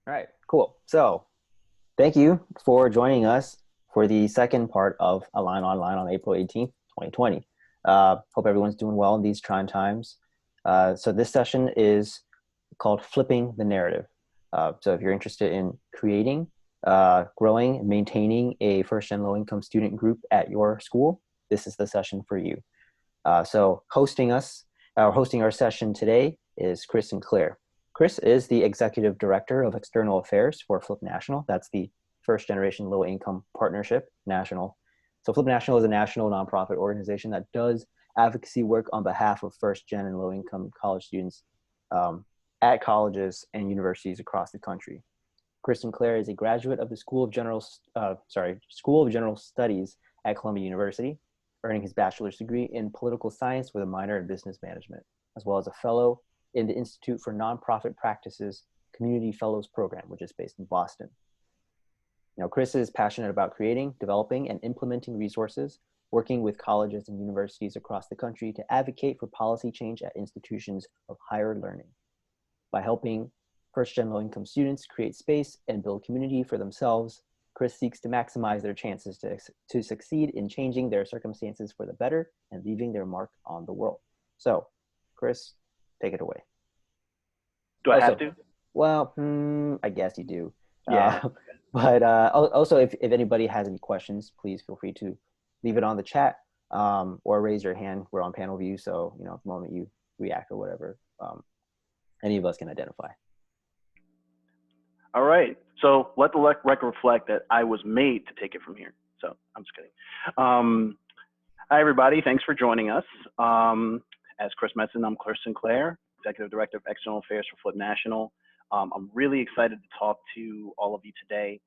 All right, cool. So thank you for joining us for the second part of Align Online on April 18th, 2020. Hope everyone's doing well in these trying times. So this session is called Flipping the Narrative. So if you're interested in creating, growing, and maintaining a first-gen low-income student group at your school, this is the session for you. So hosting our session today is Chris Sinclair. Chris is the Executive Director of External Affairs for Flip National. That's the First Generation Low Income Partnership National. So Flip National is a national nonprofit organization that does advocacy work on behalf of first gen and low income college students um, at colleges and universities across the country. Chris Sinclair is a graduate of the School of General Studies at Columbia University, earning his bachelor's degree in political science with a minor in business management, as well as a fellow in the Institute for Nonprofit Practices Community Fellows Program, which is based in Boston. Now, Chris is passionate about creating, developing, and implementing resources, working with colleges and universities across the country to advocate for policy change at institutions of higher learning. By helping first-gen low-income students create space and build community for themselves, Chris seeks to maximize their chances to succeed in changing their circumstances for the better and leaving their mark on the world. So, Chris, take it away. Do I have Also, to? well, I guess you do. Yeah. But also, if anybody has any questions, please feel free to leave it on the chat or raise your hand. We're on panel view, so the moment you react or whatever, any of us can identify. All right. So let the record reflect that I was made to take it from here. So I'm just kidding. Hi, everybody. Thanks for joining us. As Chris mentioned, I'm Chris Sinclair, Executive Director of External Affairs for Flip National. I'm really excited to talk to all of you today.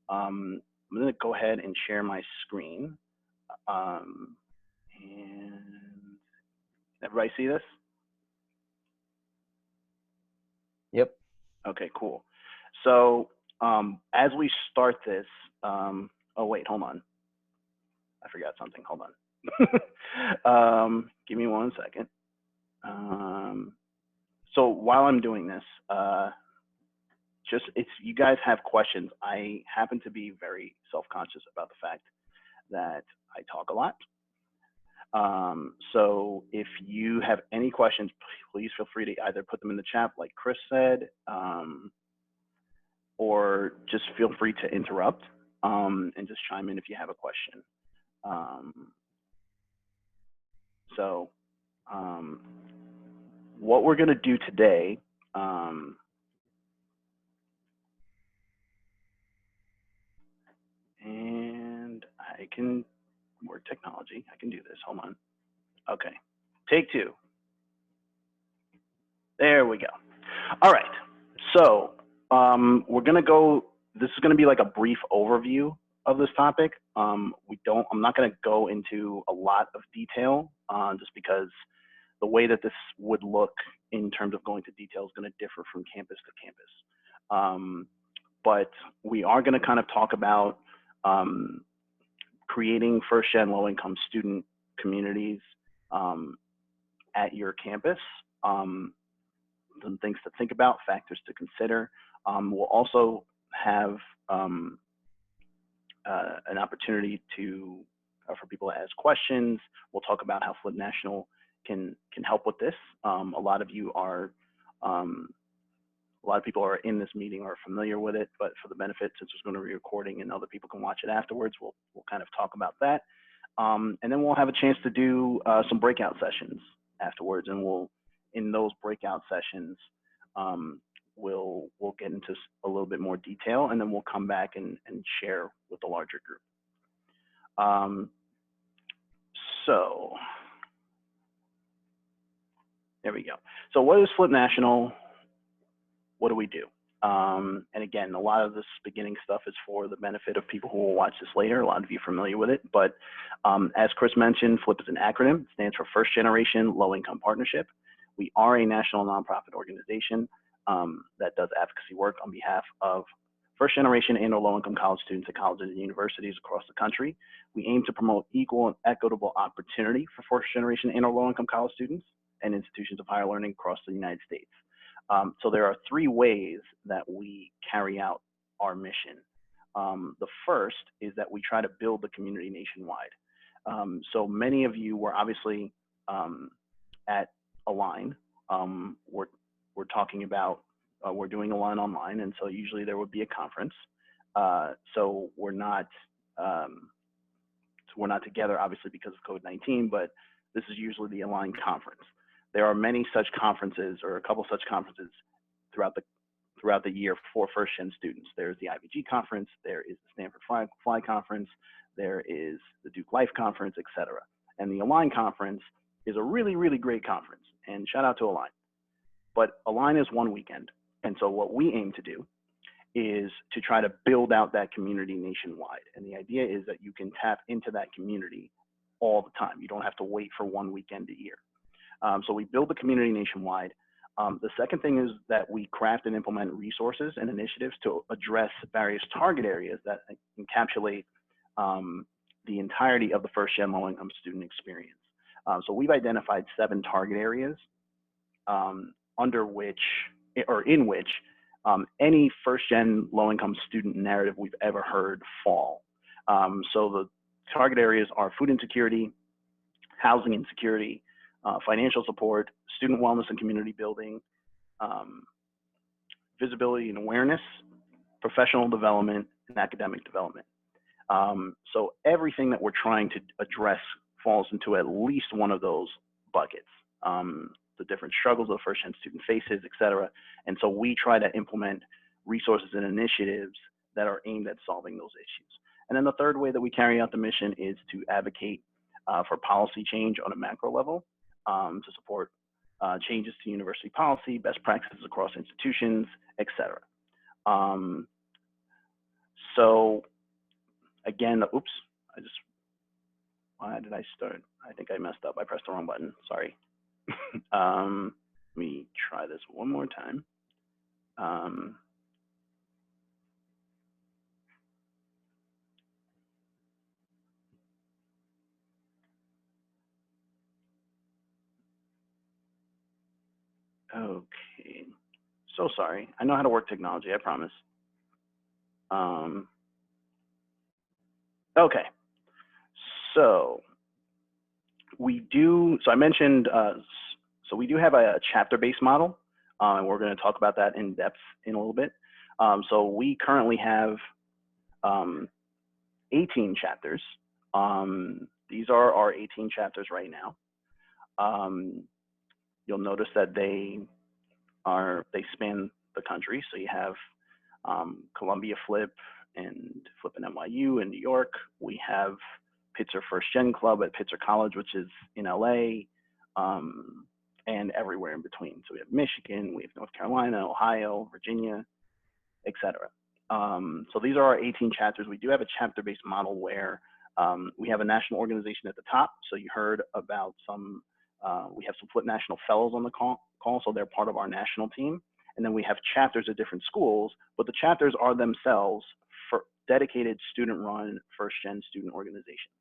I'm going to go ahead and share my screen. And everybody see this? Yep. Okay, cool. So as we start this, oh wait, hold on. I forgot something. Hold on. Give me one second. So while I'm doing this, just if you guys have questions, I happen to be very self-conscious about the fact that I talk a lot. So if you have any questions, please feel free to either put them in the chat, like Chris said, or just feel free to interrupt and just chime in if you have a question. So what we're going to do today, and I can work technology. I can do this. Hold on. Okay. Take two. There we go. All right. So we're going to go, this is going to be like a brief overview of this topic. I'm not going to go into a lot of detail just because the way that this would look in terms of going to detail is going to differ from campus to campus. But we are going to kind of talk about creating first-gen low-income student communities at your campus. Some things to think about, factors to consider. We'll also have an opportunity for people to ask questions. We'll talk about how Flip National can help with this. A lot of people are in this meeting or familiar with it, but for the benefit, since it's going to be recording and other people can watch it afterwards, we'll kind of talk about that. And then we'll have a chance to do some breakout sessions afterwards, and in those breakout sessions, we'll get into a little bit more detail, and then we'll come back and share with the larger group. So there we go. So what is Flip National? What do we do? And again, a lot of this beginning stuff is for the benefit of people who will watch this later. A lot of you are familiar with it, but as Chris mentioned, FLIP is an acronym. It stands for First Generation Low Income Partnership. We are a national nonprofit organization that does advocacy work on behalf of first generation and or low income college students at colleges and universities across the country. We aim to promote equal and equitable opportunity for first generation and or low income college students and institutions of higher learning across the United States. So there are three ways that we carry out our mission. The first is that we try to build the community nationwide. So many of you were obviously at Align. We're talking about, we're doing Align online, and so usually there would be a conference. So we're not together, obviously, because of COVID-19, but this is usually the Align conference. There are many such conferences, or a couple such conferences throughout the year for first-gen students. There's the IVG conference, there is the Stanford Fly conference, there is the Duke Life conference, etc. And the Align conference is a really, really great conference, and shout out to Align. But Align is one weekend, and so what we aim to do is to try to build out that community nationwide. And the idea is that you can tap into that community all the time. You don't have to wait for one weekend a year. So we build the community nationwide. The second thing is that we craft and implement resources and initiatives to address various target areas that encapsulate the entirety of the first-gen low-income student experience. So we've identified 7 target areas under which, or in which, any first-gen low-income student narrative we've ever heard fall. So the target areas are food insecurity, housing insecurity, financial support, student wellness and community building, visibility and awareness, professional development, and academic development. So everything that we're trying to address falls into at least one of those buckets. The different struggles of the first-gen student faces, et cetera. And so we try to implement resources and initiatives that are aimed at solving those issues. And then the third way that we carry out the mission is to advocate for policy change on a macro level, to support changes to university policy, best practices across institutions, et cetera. So again, oops, why did I start? I think I messed up. I pressed the wrong button, sorry. Let me try this one more time. Okay, so sorry. I know how to work technology, I promise. Okay, so I mentioned, so we do have a chapter-based model, and we're going to talk about that in depth in a little bit. So we currently have 18 chapters. These are our 18 chapters right now. You'll notice that they span the country. So you have Columbia Flip and Flip in NYU in New York. We have Pitzer First Gen Club at Pitzer College, which is in LA, and everywhere in between. So we have Michigan, we have North Carolina, Ohio, Virginia, etc. So these are our 18 chapters. We do have a chapter-based model where we have a national organization at the top. So you heard about we have some Flip National Fellows on the call, so they're part of our national team. And then we have chapters at different schools, but the chapters are themselves for dedicated student-run first-gen student organizations.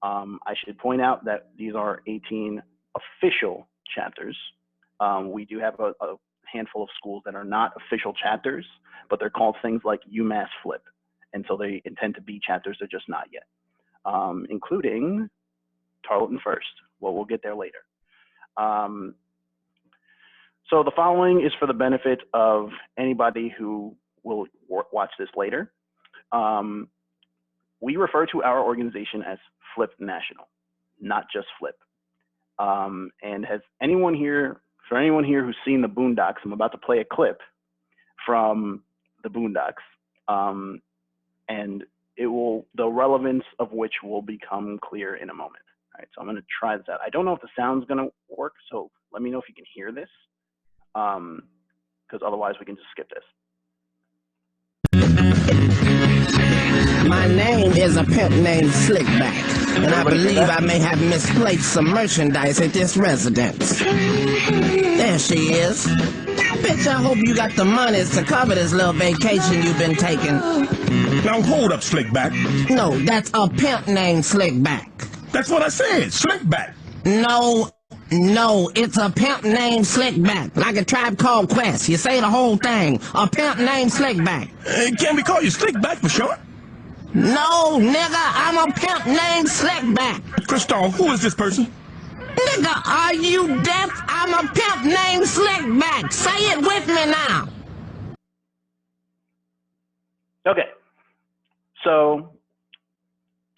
I should point out that these are 18 official chapters. We do have a handful of schools that are not official chapters, but they're called things like UMass Flip. And so they intend to be chapters, they're just not yet, including Tarleton First. Well, we'll get there later. So the following is for the benefit of anybody who will watch this later. We refer to our organization as Flip National, not just Flip. And has anyone here, for anyone here who's seen the Boondocks, I'm about to play a clip from the Boondocks, and the relevance of which will become clear in a moment. All right, so I'm gonna try this out. I don't know if the sound's gonna work, so let me know if you can hear this, because otherwise we can just skip this. My name is a pimp named Slickback, and I believe I may have misplaced some merchandise at this residence. There she is. Bitch, I hope you got the monies to cover this little vacation you've been taking. Now hold up, Slickback. No, that's a pimp named Slickback. That's what I said, Slickback. No, No, it's a pimp named Slickback, like a Tribe Called Quest. You say the whole thing. A pimp named Slickback. Can we call you Slickback for short? No, nigga, I'm a pimp named Slickback. Christoph, who is this person? Nigga, are you deaf? I'm a pimp named Slickback. Say it with me now. Okay, so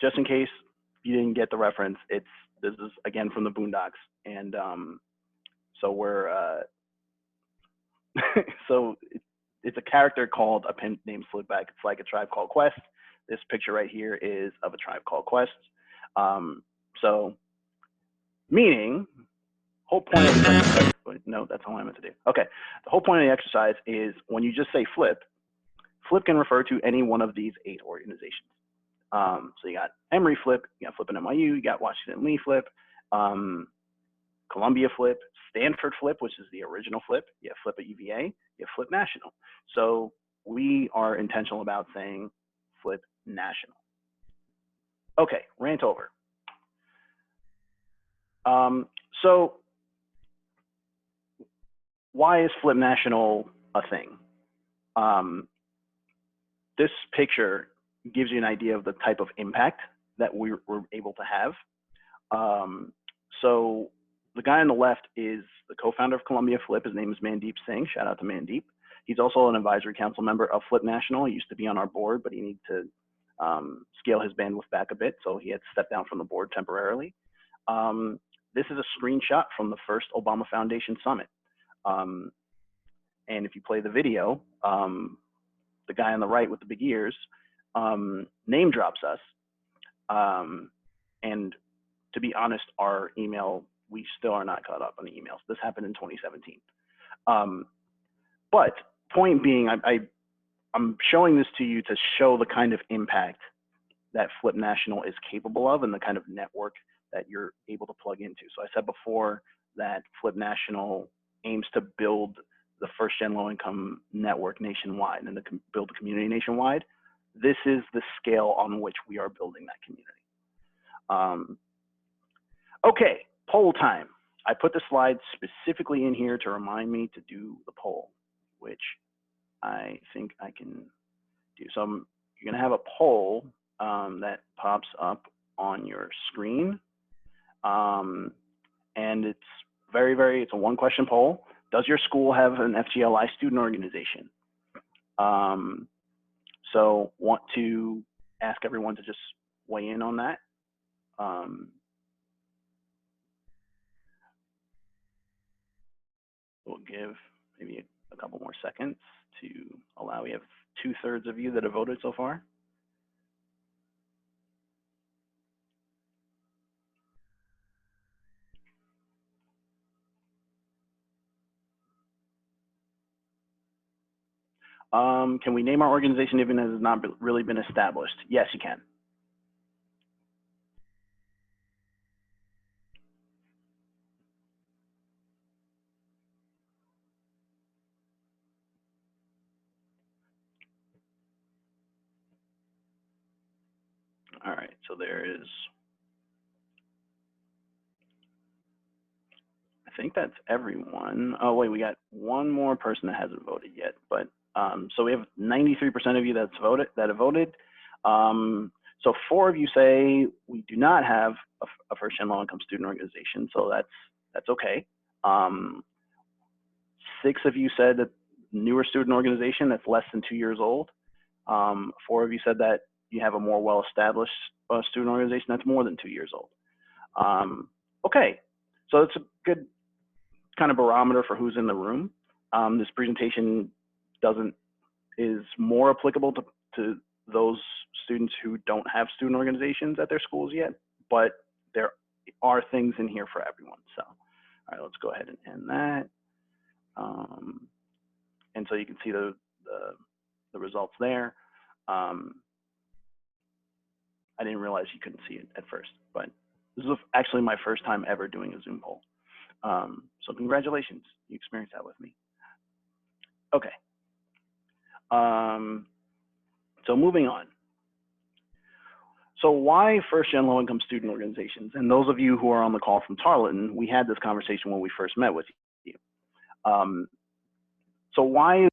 just in case you didn't get the reference, this is again from the Boondocks, and so we're so it's a character called a pimp named Slickback. It's like a Tribe Called Quest. This picture right here is of a Tribe Called Quest. So meaning, whole point of the exercise, no, that's all I meant to do. Okay, the whole point of the exercise is when you just say flip can refer to any one of these 8 organizations. So you got Emory Flip, you got Flip at NYU, you got Washington Lee Flip, Columbia Flip, Stanford Flip, which is the original Flip, you have Flip at UVA, you have Flip National. So we are intentional about saying Flip National. Okay, rant over. So why is Flip National a thing? This picture gives you an idea of the type of impact that we're able to have. So the guy on the left is the co-founder of Columbia Flip. His name is Mandeep Singh. Shout out to Mandeep. He's also an advisory council member of Flip National. He used to be on our board, but he needed to scale his bandwidth back a bit, so he had to step down from the board temporarily. This is a screenshot from the first Obama Foundation Summit. And if you play the video, the guy on the right with the big ears name drops us. And to be honest, our email, we still are not caught up on the emails. This happened in 2017. But point being, I'm showing this to you to show the kind of impact that Flip National is capable of and the kind of network that you're able to plug into. So I said before that Flip National aims to build the first gen low income network nationwide and to build a community nationwide. This is the scale on which we are building that community. Okay, poll time. I put the slide specifically in here to remind me to do the poll, which I think I can do. So you're gonna have a poll that pops up on your screen. And it's it's a 1-question poll. Does your school have an FGLI student organization? So want to ask everyone to just weigh in on that. We'll give maybe a couple more seconds to allow. We have 2/3 of you that have voted so far. Can we name our organization even as it's not really been established? Yes, you can. All right, so there is, I think that's everyone. Oh wait, we got one more person that hasn't voted yet, but so we have 93% of you that have voted. So 4 of you say we do not have a first gen low income student organization, so that's okay. 6 of you said that newer student organization that's less than 2 years old. 4 of you said that you have a more well-established student organization that's more than 2 years old. Okay, so it's a good kind of barometer for who's in the room. This presentation is more applicable to those students who don't have student organizations at their schools yet, but there are things in here for everyone. So, all right, let's go ahead and end that. And so you can see the results there. I didn't realize you couldn't see it at first, but this is actually my first time ever doing a Zoom poll. So congratulations, you experienced that with me. Okay. So moving on. So why first-gen low-income student organizations? And those of you who are on the call from Tarleton, we had this conversation when we first met with you. So why is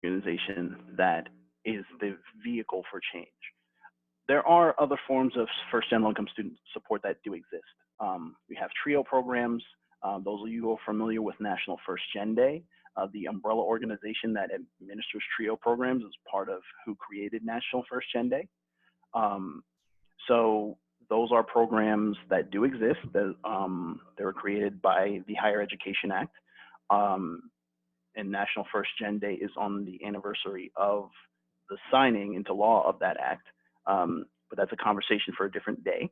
an organization that is the vehicle for change? There are other forms of first-gen low-income student support that do exist. We have TRIO programs. Those of you who are familiar with National First Gen Day, the umbrella organization that administers TRIO programs is part of who created National First Gen Day. So those are programs that do exist. That they were created by the Higher Education Act, and National First Gen Day is on the anniversary of the signing into law of that act. But that's a conversation for a different day.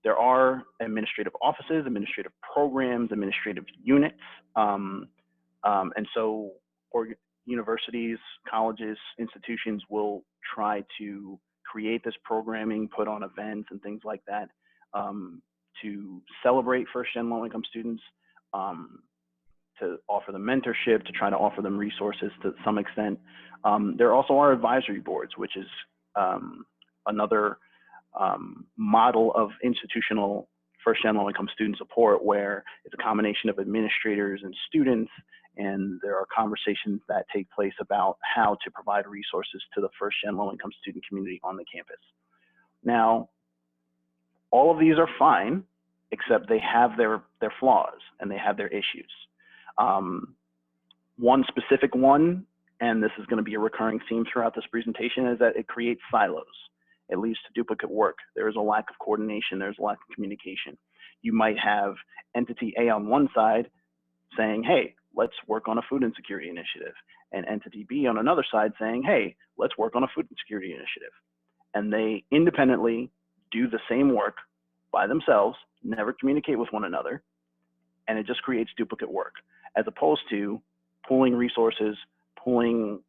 There are administrative offices, administrative programs, administrative units, and so universities, colleges, institutions will try to create this programming, put on events and things like that to celebrate first-gen low-income students, to offer them mentorship, to try to offer them resources to some extent. There also are advisory boards, which is another model of institutional first-gen low-income student support, where it's a combination of administrators and students, and there are conversations that take place about how to provide resources to the first-gen low-income student community on the campus. Now, all of these are fine, except they have their flaws and they have their issues. One specific one, and this is going to be a recurring theme throughout this presentation, is that it creates silos. It leads to duplicate work. There is a lack of coordination. There's a lack of communication. You might have entity A on one side saying, hey, let's work on a food insecurity initiative, and entity B on another side saying, hey, let's work on a food insecurity initiative. And they independently do the same work by themselves, never communicate with one another, and it just creates duplicate work, as opposed to pooling resources, pooling,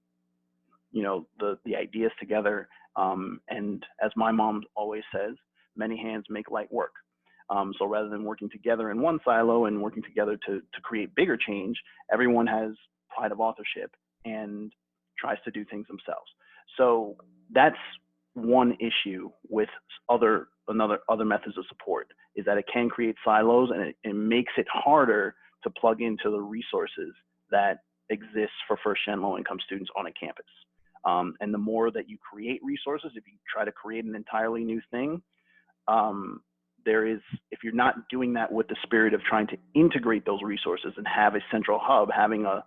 you know, the ideas together. And as my mom always says, many hands make light work. So rather than working together in one silo and working together to create bigger change, everyone has pride of authorship and tries to do things themselves. So that's one issue with other methods of support, is that it can create silos, and it makes it harder to plug into the resources that exist for first-gen low-income students on a campus. And the more that you create resources, if you try to create an entirely new thing, if you're not doing that with the spirit of trying to integrate those resources and have a central hub, having a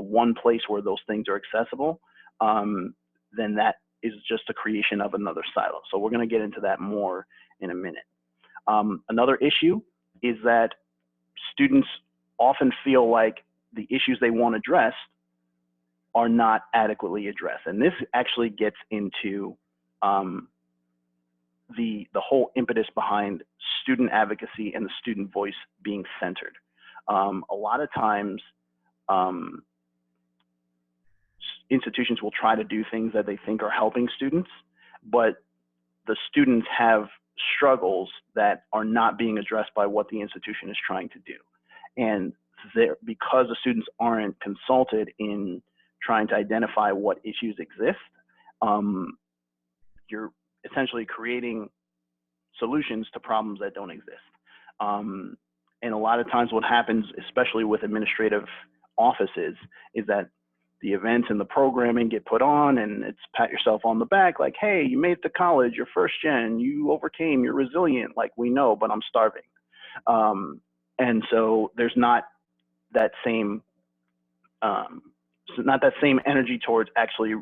one place where those things are accessible, then that is just a creation of another silo. So we're going to get into that more in a minute. Another issue is that students often feel like the issues they want addressed are not adequately addressed. And this actually gets into the whole impetus behind student advocacy and the student voice being centered. A lot of times, institutions will try to do things that they think are helping students, but the students have struggles that are not being addressed by what the institution is trying to do. And because the students aren't consulted in trying to identify what issues exist, you're essentially creating solutions to problems that don't exist. And a lot of times what happens, especially with administrative offices, is that the events and the programming get put on, and it's pat yourself on the back, like, hey, you made it to college, you're first gen, you overcame, you're resilient, like, we know, but I'm starving. And so there's not that same energy towards actually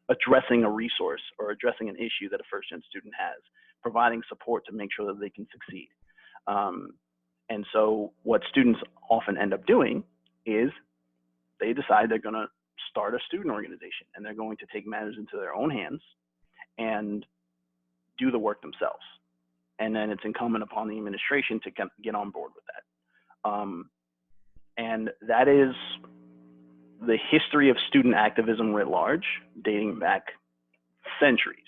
addressing a resource or addressing an issue that a first gen student has, providing support to make sure that they can succeed. And so what students often end up doing is they decide they're going to start a student organization, and they're going to take matters into their own hands and do the work themselves. And then it's incumbent upon the administration to get on board with that. And that is the history of student activism writ large, dating back centuries.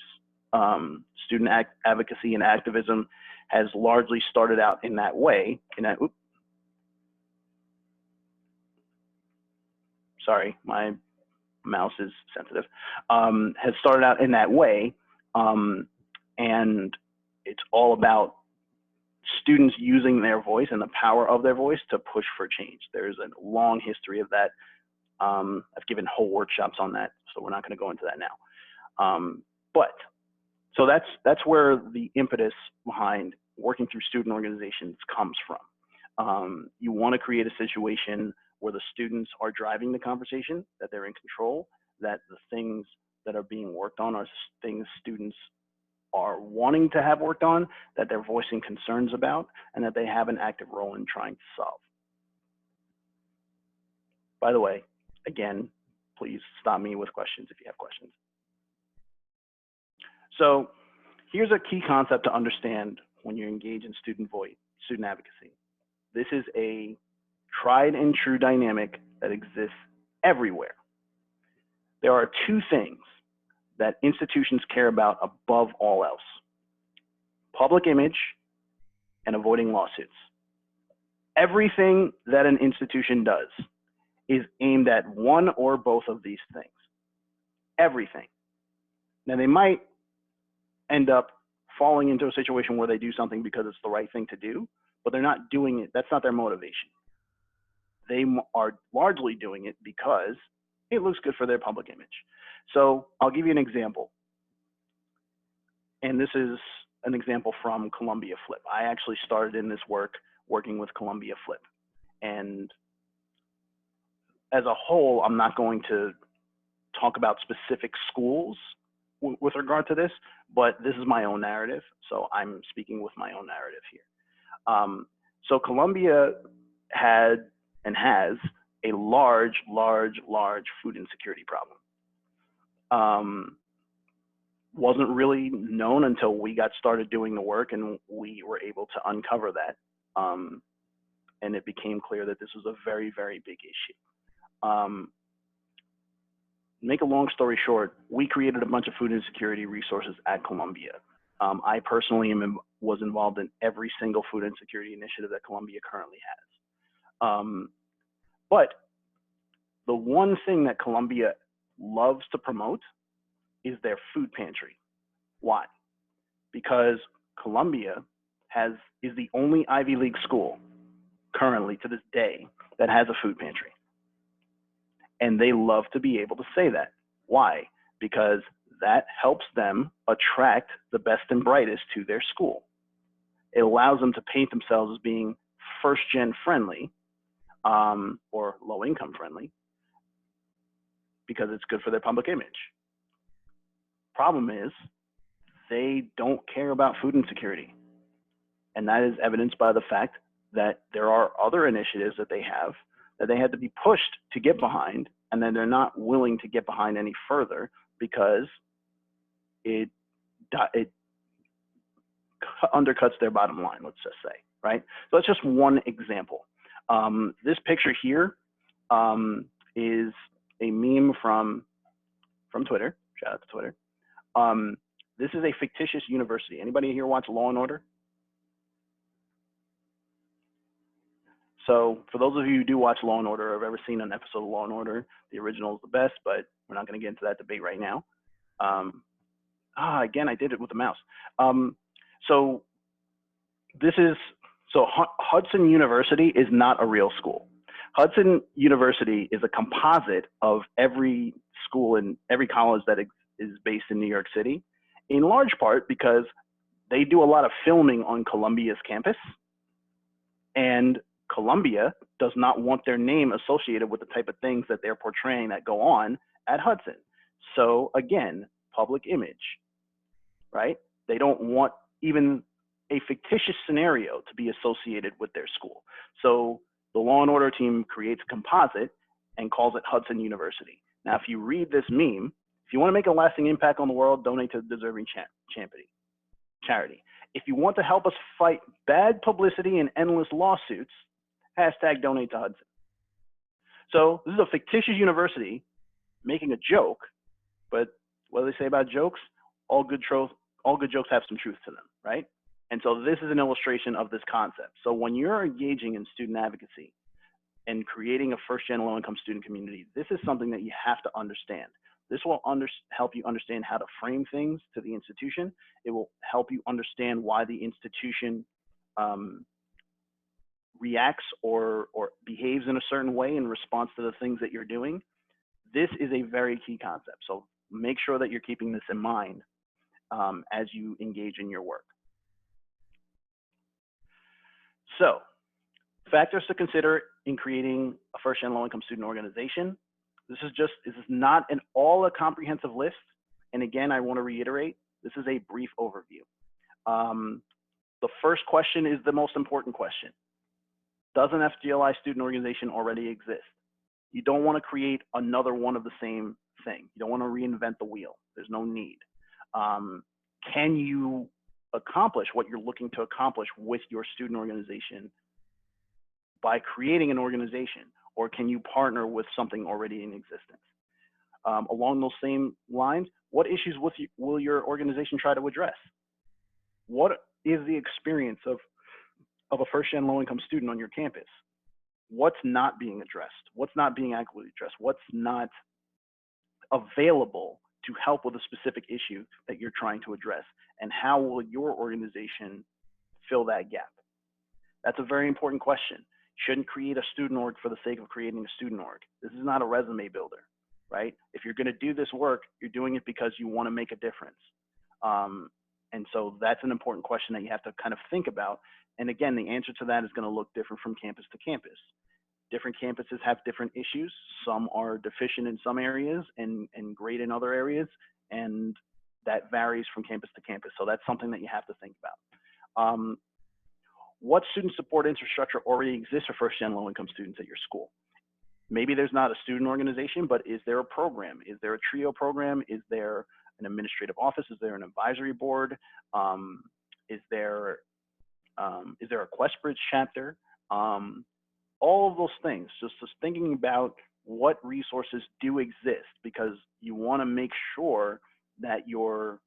Student advocacy and activism has largely started out in that way. Sorry, my mouse is sensitive. Has started out in that way And it's all about students using their voice and the power of their voice to push for change. There's a long history of that. I've given whole workshops on that, so we're not going to go into that now. So that's where the impetus behind working through student organizations comes from. You want to create a situation where the students are driving the conversation, that they're in control, that the things that are being worked on are things students are wanting to have worked on, that they're voicing concerns about, and that they have an active role in trying to solve. By the way, again, please stop me with questions if you have questions. So here's a key concept to understand when you engage in student advocacy. This is a tried and true dynamic that exists everywhere. There are two things that institutions care about above all else: public image and avoiding lawsuits. Everything that an institution does is aimed at one or both of these things. Everything. Now, they might end up falling into a situation where they do something because it's the right thing to do, but they're not doing it. That's not their motivation. They are largely doing it because it looks good for their public image. So I'll give you an example. And this is an example from Columbia Flip. I actually started in this work working with Columbia Flip. And as a whole, I'm not going to talk about specific schools with regard to this, but this is my own narrative. So I'm speaking with my own narrative here. So Columbia had and has a large food insecurity problem. Wasn't really known until we got started doing the work and we were able to uncover that. And it became clear that this was a very, very big issue. Make a long story short, we created a bunch of food insecurity resources at Columbia. I personally was involved in every single food insecurity initiative that Columbia currently has. But the one thing that Columbia loves to promote is their food pantry. Why? Because Columbia is the only Ivy League school currently to this day that has a food pantry. And they love to be able to say that. Why? Because that helps them attract the best and brightest to their school. It allows them to paint themselves as being first-gen friendly or low-income friendly because it's good for their public image. Problem is, they don't care about food insecurity. And that is evidenced by the fact that there are other initiatives that they have that they had to be pushed to get behind, and then they're not willing to get behind any further because it undercuts their bottom line, let's just say, right? So that's just one example. This picture here is a meme from Twitter. Shout out to Twitter. This is a fictitious university. Anybody here watch Law and Order? So for those of you who do watch Law and Order or have ever seen an episode of Law and Order, the original is the best, but we're not going to get into that debate right now. Again, I did it with the mouse. So Hudson University is not a real school. Hudson University is a composite of every school and every college that is based in New York City, in large part because they do a lot of filming on Columbia's campus, and Columbia does not want their name associated with the type of things that they're portraying that go on at Hudson. So again, public image, right? They don't want even a fictitious scenario to be associated with their school. So the Law and Order team creates a composite and calls it Hudson University. Now, if you read this meme, if you want to make a lasting impact on the world, donate to deserving charity. If you want to help us fight bad publicity and endless lawsuits, hashtag donate to Hudson. So this is a fictitious university making a joke, but what do they say about jokes? All good jokes have some truth to them, right? And so this is an illustration of this concept. So when you're engaging in student advocacy and creating a first-gen low-income student community, this is something that you have to understand. This will help you understand how to frame things to the institution. It will help you understand why the institution reacts or behaves in a certain way in response to the things that you're doing. This is a very key concept. So make sure that you're keeping this in mind as you engage in your work. So factors to consider in creating a first-gen low-income student organization. This is not an all-comprehensive list. And again, I want to reiterate, this is a brief overview. The first question is the most important question. Does an FGLI student organization already exist? You don't want to create another one of the same thing. You don't want to reinvent the wheel. There's no need. Can you accomplish what you're looking to accomplish with your student organization by creating an organization, or can you partner with something already in existence? Along those same lines, what issues will your organization try to address? What is the experience of a first-gen low-income student on your campus? What's not being addressed? What's not being adequately addressed? What's not available to help with a specific issue that you're trying to address? And how will your organization fill that gap? That's a very important question. Shouldn't create a student org for the sake of creating a student org. This is not a resume builder, right? If you're going to do this work, you're doing it because you want to make a difference. And so that's an important question that you have to kind of think about. And again, the answer to that is going to look different from campus to campus. Different campuses have different issues. Some are deficient in some areas and great in other areas. And that varies from campus to campus. So that's something that you have to think about. What student support infrastructure already exists for first-gen low-income students at your school? Maybe there's not a student organization, but is there a program? Is there a TRIO program? Is there an administrative office? Is there an advisory board? Is there a QuestBridge chapter? All of those things, just thinking about what resources do exist, because you want to make sure that you're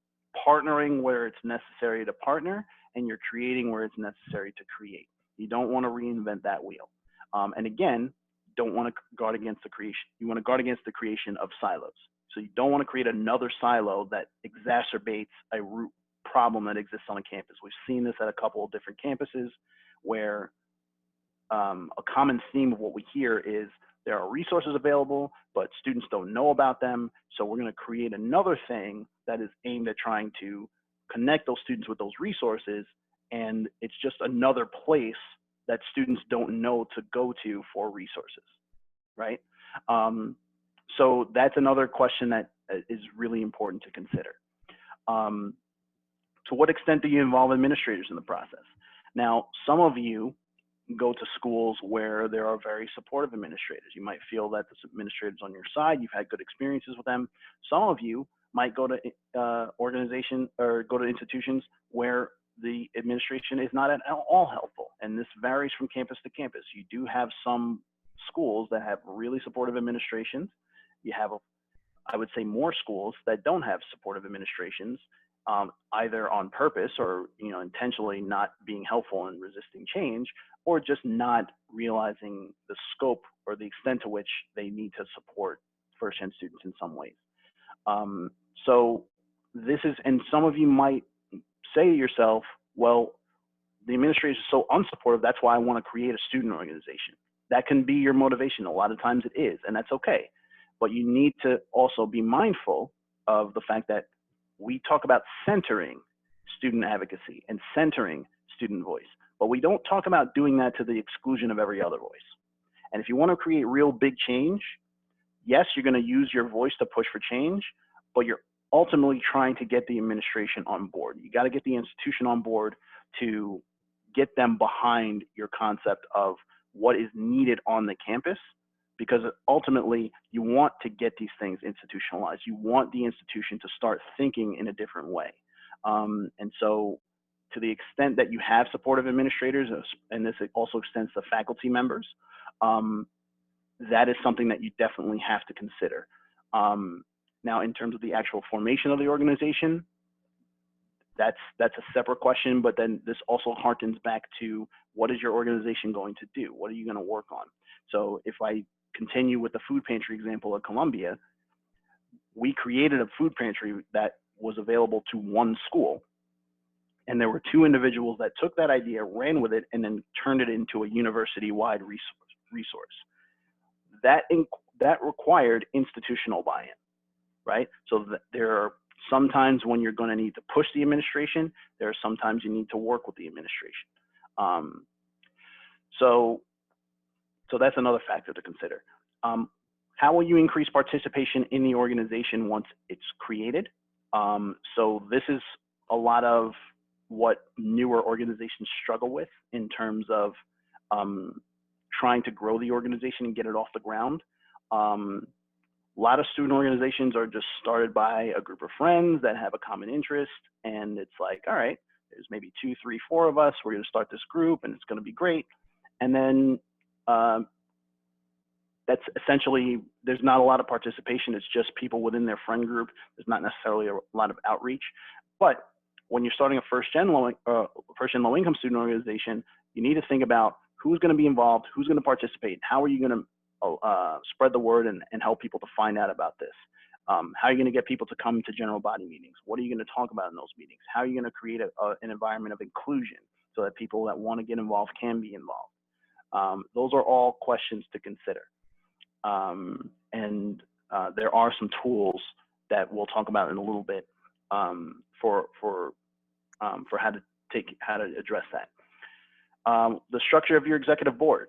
partnering where it's necessary to partner and you're creating where it's necessary to create. You don't want to reinvent that wheel. And again, don't want to guard against the creation. You want to guard against the creation of silos. So you don't want to create another silo that exacerbates a root problem that exists on a campus. We've seen this at a couple of different campuses where a common theme of what we hear is there are resources available, but students don't know about them. So we're going to create another thing that is aimed at trying to connect those students with those resources. And it's just another place that students don't know to go to for resources, right? So that's another question that is really important to consider. To what extent do you involve administrators in the process? Now, some of you go to schools where there are very supportive administrators. You might feel that the administrators on your side, you've had good experiences with them. Some of you might go to organizations or go to institutions where the administration is not at all helpful. And this varies from campus to campus. You do have some schools that have really supportive administrations. You have, I would say, more schools that don't have supportive administrations, either on purpose or intentionally not being helpful and resisting change, or just not realizing the scope or the extent to which they need to support first-gen students in some ways. So this is, and some of you might say to yourself, well, the administration is so unsupportive, that's why I want to create a student organization. That can be your motivation. A lot of times it is, and that's okay. But you need to also be mindful of the fact that we talk about centering student advocacy and centering student voice, but we don't talk about doing that to the exclusion of every other voice. And if you want to create real big change, yes, you're going to use your voice to push for change, but you're ultimately trying to get the administration on board. You got to get the institution on board to get them behind your concept of what is needed on the campus, because ultimately you want to get these things institutionalized. You want the institution to start thinking in a different way. And so to the extent that you have supportive administrators, and this also extends to faculty members, that is something that you definitely have to consider. Now, in terms of the actual formation of the organization, that's a separate question, but then this also harkens back to what is your organization going to do? What are you going to work on? So if I continue with the food pantry example at Columbia, we created a food pantry that was available to one school. And there were two individuals that took that idea, ran with it, and then turned it into a university-wide resource. That required institutional buy-in, right? So there are some times when you're going to need to push the administration. There are sometimes you need to work with the administration. So that's another factor to consider. How will you increase participation in the organization once it's created? So this is a lot of what newer organizations struggle with in terms of trying to grow the organization and get it off the ground. A lot of student organizations are just started by a group of friends that have a common interest, and it's like, all right, there's maybe 2, 3, 4 of us. We're going to start this group, and it's going to be great. And then that's essentially, there's not a lot of participation. It's just people within their friend group. There's not necessarily a lot of outreach. But when you're starting a first-gen low-income student organization, you need to think about who's going to be involved, who's going to participate, how are you going to spread the word and help people to find out about this. How are you going to get people to come to general body meetings? What are you going to talk about in those meetings? How are you going to create an environment of inclusion so that people that want to get involved can be involved? Those are all questions to consider. There are some tools that we'll talk about in a little bit for how to address that. The structure of your executive board.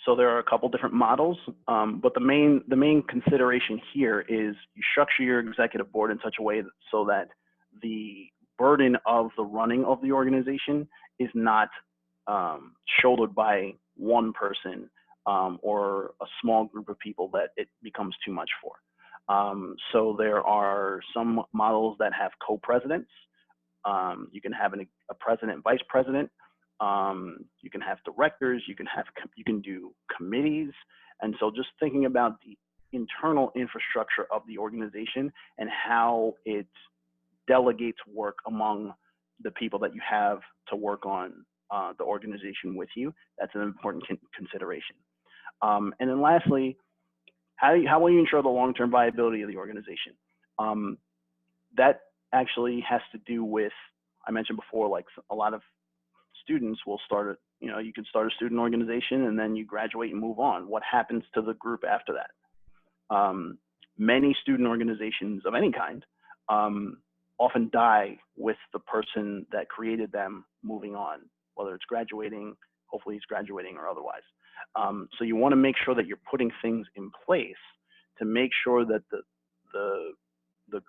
So there are a couple different models, but the main consideration here is you structure your executive board in such a way so that the burden of the running of the organization is not shouldered by one person or a small group of people that it becomes too much for. So there are some models that have co-presidents. You can have a president, vice president. You can have directors. You can do committees. And so just thinking about the internal infrastructure of the organization and how it delegates work among the people that you have to work on the organization with you, that's an important consideration. And then lastly, how will you ensure the long-term viability of the organization? That actually has to do with, I mentioned before, like a lot of students will start, you can start a student organization and then you graduate and move on. What happens to the group after that? Many student organizations of any kind often die with the person that created them moving on, whether it's graduating, hopefully he's graduating or otherwise. So you want to make sure that you're putting things in place to make sure that the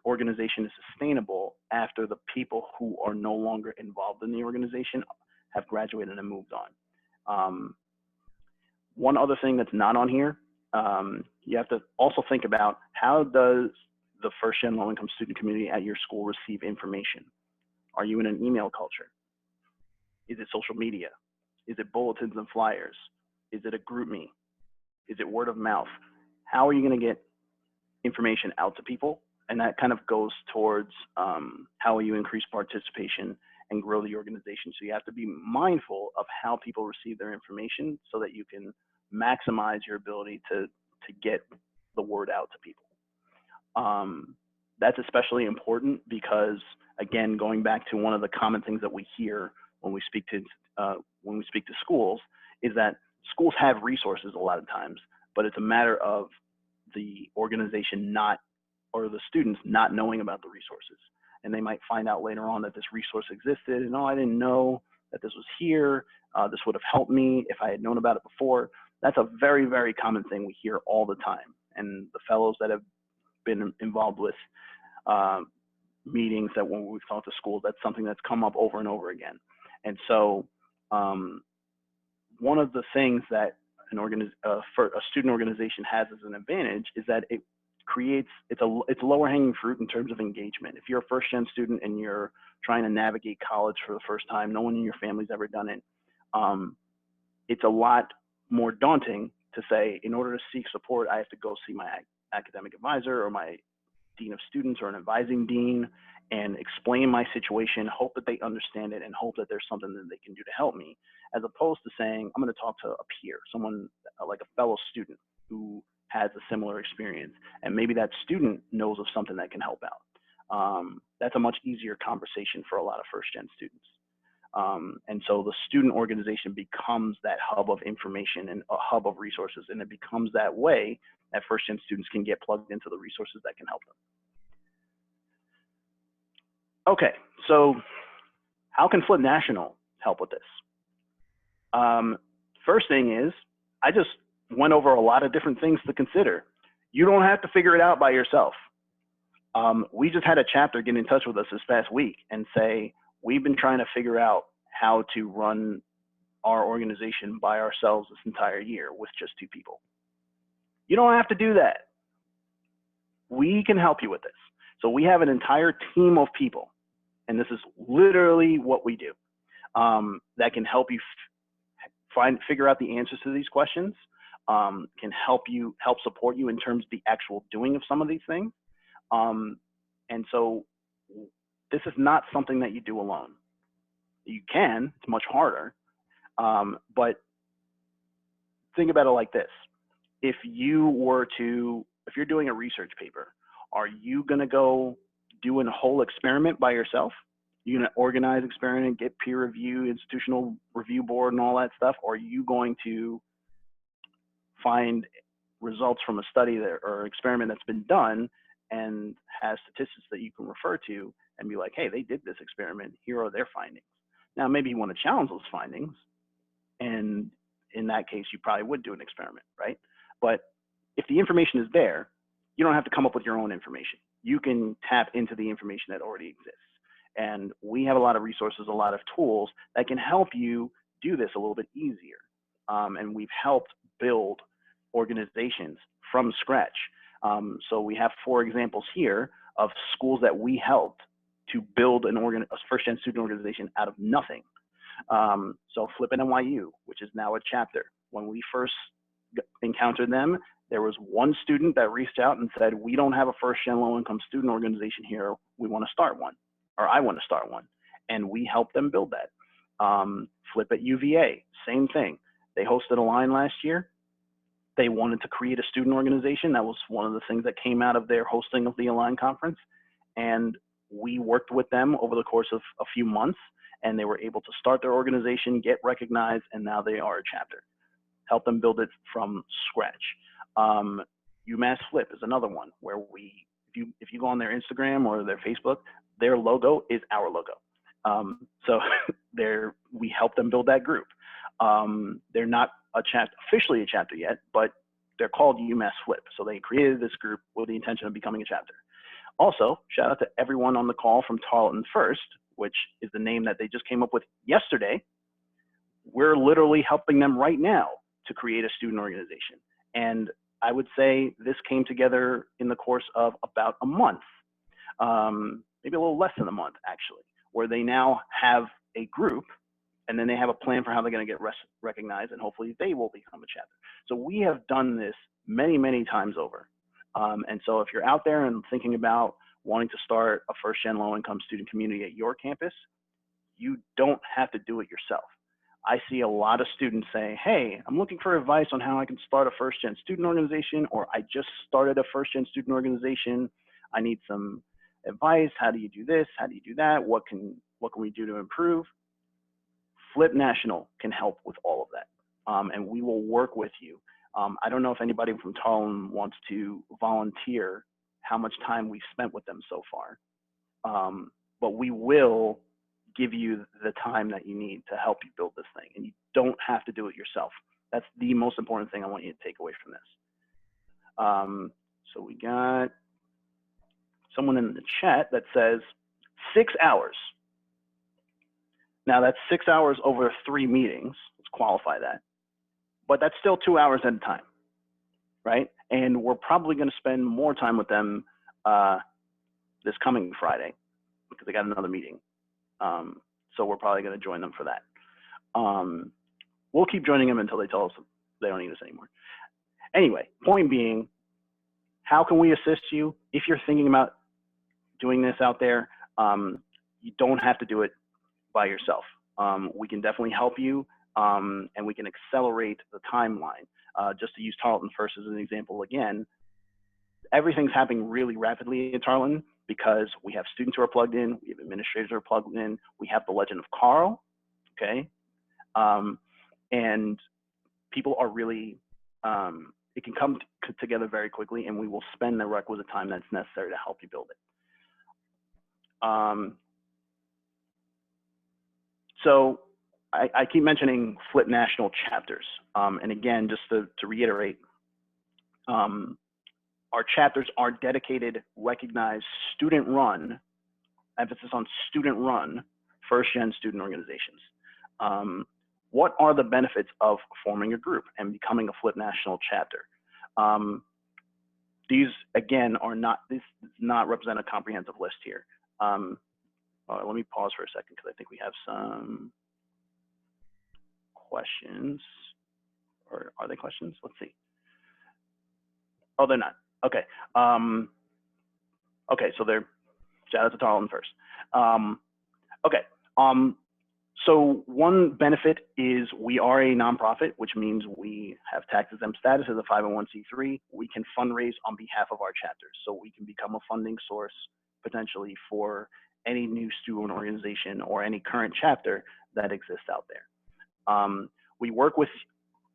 organization is sustainable after the people who are no longer involved in the organization have graduated and moved on. One other thing that's not on here, you have to also think about how does the first-gen low-income student community at your school receive information? Are you in an email culture? Is it social media? Is it bulletins and flyers? Is it a group me? Is it word of mouth? How are you going to get information out to people? And that kind of goes towards how will you increase participation and grow the organization. So you have to be mindful of how people receive their information so that you can maximize your ability to get the word out to people. That's especially important because, again, going back to one of the common things that we hear when we speak to schools is that schools have resources a lot of times, but it's a matter of the organization or the students not knowing about the resources. And they might find out later on that this resource existed and, oh, I didn't know that this was here. This would have helped me if I had known about it before. That's a very, very common thing we hear all the time. And the fellows that have been involved with meetings that when we've talked to schools, that's something that's come up over and over again. And so one of the things that a student organization has as an advantage is that it's a lower hanging fruit in terms of engagement. If you're a first gen student and you're trying to navigate college for the first time, no one in your family's ever done it, it's a lot more daunting to say, in order to seek support, I have to go see my academic advisor or my dean of students or an advising dean and explain my situation, hope that they understand it, and hope that there's something that they can do to help me, as opposed to saying, I'm going to talk to a peer, someone like a fellow student who has a similar experience, and maybe that student knows of something that can help out. That's a much easier conversation for a lot of first-gen students. And so the student organization becomes that hub of information and a hub of resources, and it becomes that way that first-gen students can get plugged into the resources that can help them. Okay, so how can Flip National help with this? First thing is, I just went over a lot of different things to consider. You don't have to figure it out by yourself. We just had a chapter get in touch with us this past week and say, we've been trying to figure out how to run our organization by ourselves this entire year with just 2 people. You don't have to do that. We can help you with this. So we have an entire team of people, and this is literally what we do, that can help you figure out the answers to these questions, can help support you in terms of the actual doing of some of these things. And so this is not something that you do alone. You can, it's much harder, but think about it like this. If you're doing a research paper, are you gonna go doing a whole experiment by yourself? You're gonna organize experiment, get peer review, institutional review board and all that stuff, or are you going to find results from a study or experiment that's been done and has statistics that you can refer to and be like, hey, they did this experiment, here are their findings. Now, maybe you want to challenge those findings, and in that case, you probably would do an experiment, right? But if the information is there, you don't have to come up with your own information. You can tap into the information that already exists. And we have a lot of resources, a lot of tools that can help you do this a little bit easier. And we've helped build organizations from scratch. So we have 4 examples here of schools that we helped to build a first-gen student organization out of nothing. So Flip at NYU, which is now a chapter. When we first encountered them, there was one student that reached out and said, we don't have a first-gen low-income student organization here. We want to start one, or I want to start one. And we helped them build that. Flip at UVA, same thing. They hosted Align last year. They wanted to create a student organization. That was one of the things that came out of their hosting of the Align conference. And we worked with them over the course of a few months, and they were able to start their organization, get recognized, and now they are a chapter. Help them build it from scratch. UMass Flip is another one where if you go on their Instagram or their Facebook, their logo is our logo. So we help them build that group. They're not officially a chapter yet, but they're called UMass Flip. So they created this group with the intention of becoming a chapter. Also, shout out to everyone on the call from Tarleton First, which is the name that they just came up with yesterday. We're literally helping them right now to create a student organization. And I would say this came together in the course of about a month, maybe a little less than a month actually, where they now have a group, and then they have a plan for how they're going to get recognized, and hopefully they will become a chapter. So we have done this many, many times over. And so if you're out there and thinking about wanting to start a first-gen low-income student community at your campus, you don't have to do it yourself. I see a lot of students say, hey, I'm looking for advice on how I can start a first-gen student organization, or I just started a first-gen student organization. I need some advice. How do you do this? How do you do that? What can we do to improve? Flip National can help with all of that, and we will work with you. I don't know if anybody from Tarleton wants to volunteer how much time we've spent with them so far, but we will give you the time that you need to help you build this thing, and you don't have to do it yourself. That's the most important thing I want you to take away from this. So we got someone in the chat that says 6 hours. Now that's 6 hours over 3 meetings. Let's qualify that. But that's still 2 hours at a time, right? And we're probably going to spend more time with them this coming Friday because they got another meeting. So we're probably going to join them for that. We'll keep joining them until they tell us they don't need us anymore. Anyway, point being, how can we assist you? If you're thinking about doing this out there, you don't have to do it by yourself. We can definitely help you. and we can accelerate the timeline. Just to use Tarleton first as an example again, everything's happening really rapidly at Tarleton because we have students who are plugged in, we have administrators who are plugged in, we have the legend of Carl, okay? And people are really, it can come together very quickly, and we will spend the requisite time that's necessary to help you build it. So I keep mentioning Flip National chapters. And again, just to reiterate, our chapters are dedicated, recognized, student-run, emphasis on student-run, first-gen student organizations. What are the benefits of forming a group and becoming a Flip National chapter? These, again, are not, this does not represent a comprehensive list here. Let me pause for a second because I think we have some questions. Or are they questions? Let's see. Oh, they're not. Okay. Okay, so they're, shout out to Tarleton first. Okay. So one benefit is we are a nonprofit, which means we have tax-exempt status as a 501c3. We can fundraise on behalf of our chapters. So we can become a funding source potentially for any new student organization or any current chapter that exists out there. We work with,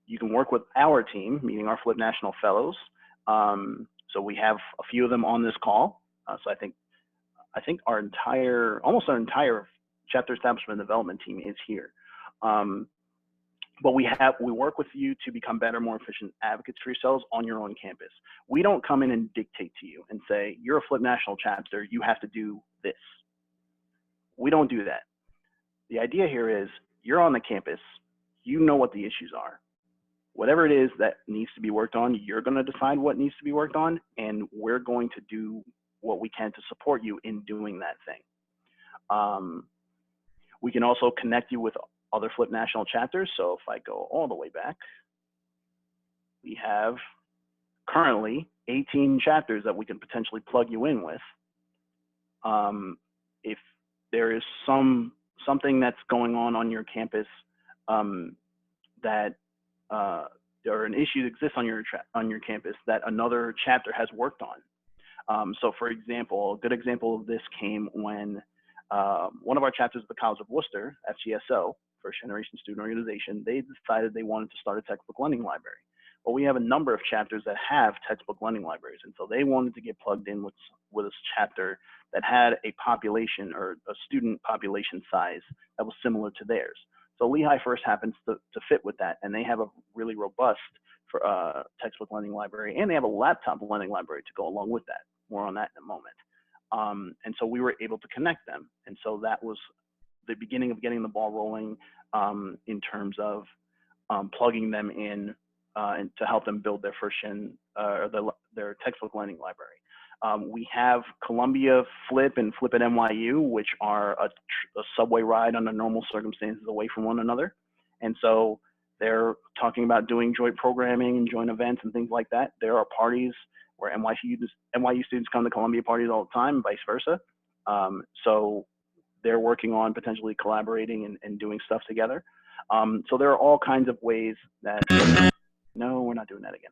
you can work with our team, meaning our Flip National Fellows. So we have a few of them on this call. So I think our entire, almost our entire chapter establishment and development team is here. But we work with you to become better, more efficient advocates for yourselves on your own campus. We don't come in and dictate to you and say, you're a Flip National chapter, you have to do this. We don't do that. The idea here is you're on the campus, you know what the issues are. Whatever it is that needs to be worked on, you're going to decide what needs to be worked on, and we're going to do what we can to support you in doing that thing. We can also connect you with other Flip National chapters. So if I go all the way back, we have currently 18 chapters that we can potentially plug you in with. If there is something that's going on your campus that or an issue that exists on your campus that another chapter has worked on. So for example, a good example of this came when one of our chapters of the College of Worcester, FGSO, First Generation Student Organization, they decided they wanted to start a textbook lending library. Well, we have a number of chapters that have textbook lending libraries, and so they wanted to get plugged in with a chapter that had a population or a student population size that was similar to theirs. So Lehigh First happens to fit with that, and they have a really robust textbook lending library, and they have a laptop lending library to go along with that. More on that in a moment. And so we were able to connect them, and so that was the beginning of getting the ball rolling in terms of plugging them in and to help them build their first gen their textbook lending library. We have Columbia Flip and Flip at NYU, which are a subway ride under normal circumstances away from one another. And so they're talking about doing joint programming and joint events and things like that. There are parties where NYU students come to Columbia parties all the time, and vice versa. So they're working on potentially collaborating and doing stuff together. So there are all kinds of ways that, no, we're not doing that again.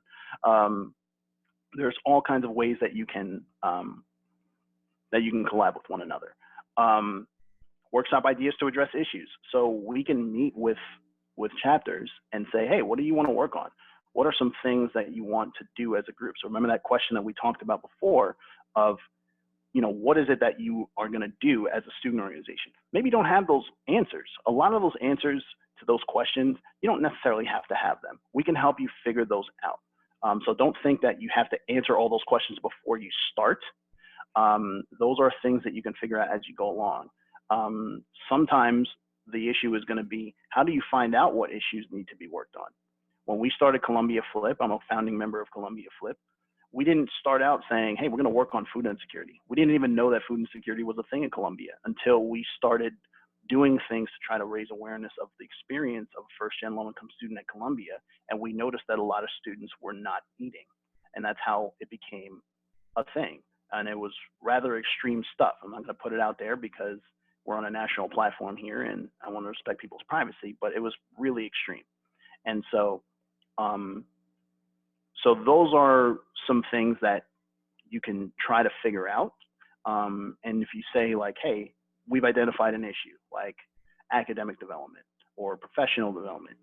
There's all kinds of ways that you can collab with one another. Workshop ideas to address issues. So we can meet with chapters and say, hey, what do you want to work on? What are some things that you want to do as a group? So remember that question that we talked about before of, what is it that you are going to do as a student organization? Maybe you don't have those answers. A lot of those answers to those questions, you don't necessarily have to have them. We can help you figure those out. So don't think that you have to answer all those questions before you start. Those are things that you can figure out as you go along. Sometimes the issue is going to be, how do you find out what issues need to be worked on? When we started Columbia Flip, I'm a founding member of Columbia Flip. We didn't start out saying, hey, we're going to work on food insecurity. We didn't even know that food insecurity was a thing in Columbia until we started doing things to try to raise awareness of the experience of a first-gen low-income student at Columbia. And we noticed that a lot of students were not eating. And that's how it became a thing. And it was rather extreme stuff. I'm not going to put it out there because we're on a national platform here, and I want to respect people's privacy, but it was really extreme. And so, so those are some things that you can try to figure out. And if you say like, hey, we've identified an issue like academic development or professional development,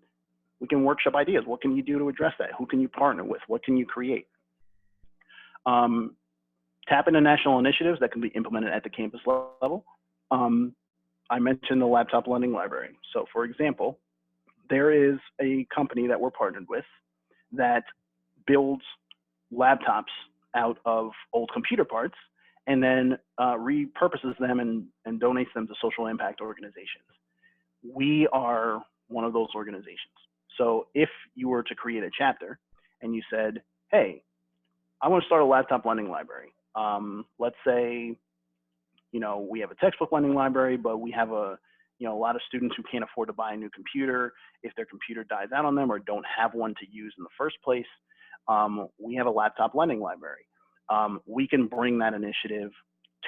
we can workshop ideas. What can you do to address that? Who can you partner with? What can you create? Tap into national initiatives that can be implemented at the campus level. I mentioned the laptop lending library. So for example, there is a company that we're partnered with that builds laptops out of old computer parts and then repurposes them and donates them to social impact organizations. We are one of those organizations. So if you were to create a chapter and you said, hey, I want to start a laptop lending library. Let's say, you know, we have a textbook lending library, but we have a lot of students who can't afford to buy a new computer if their computer dies out on them or don't have one to use in the first place. We have a laptop lending library. We can bring that initiative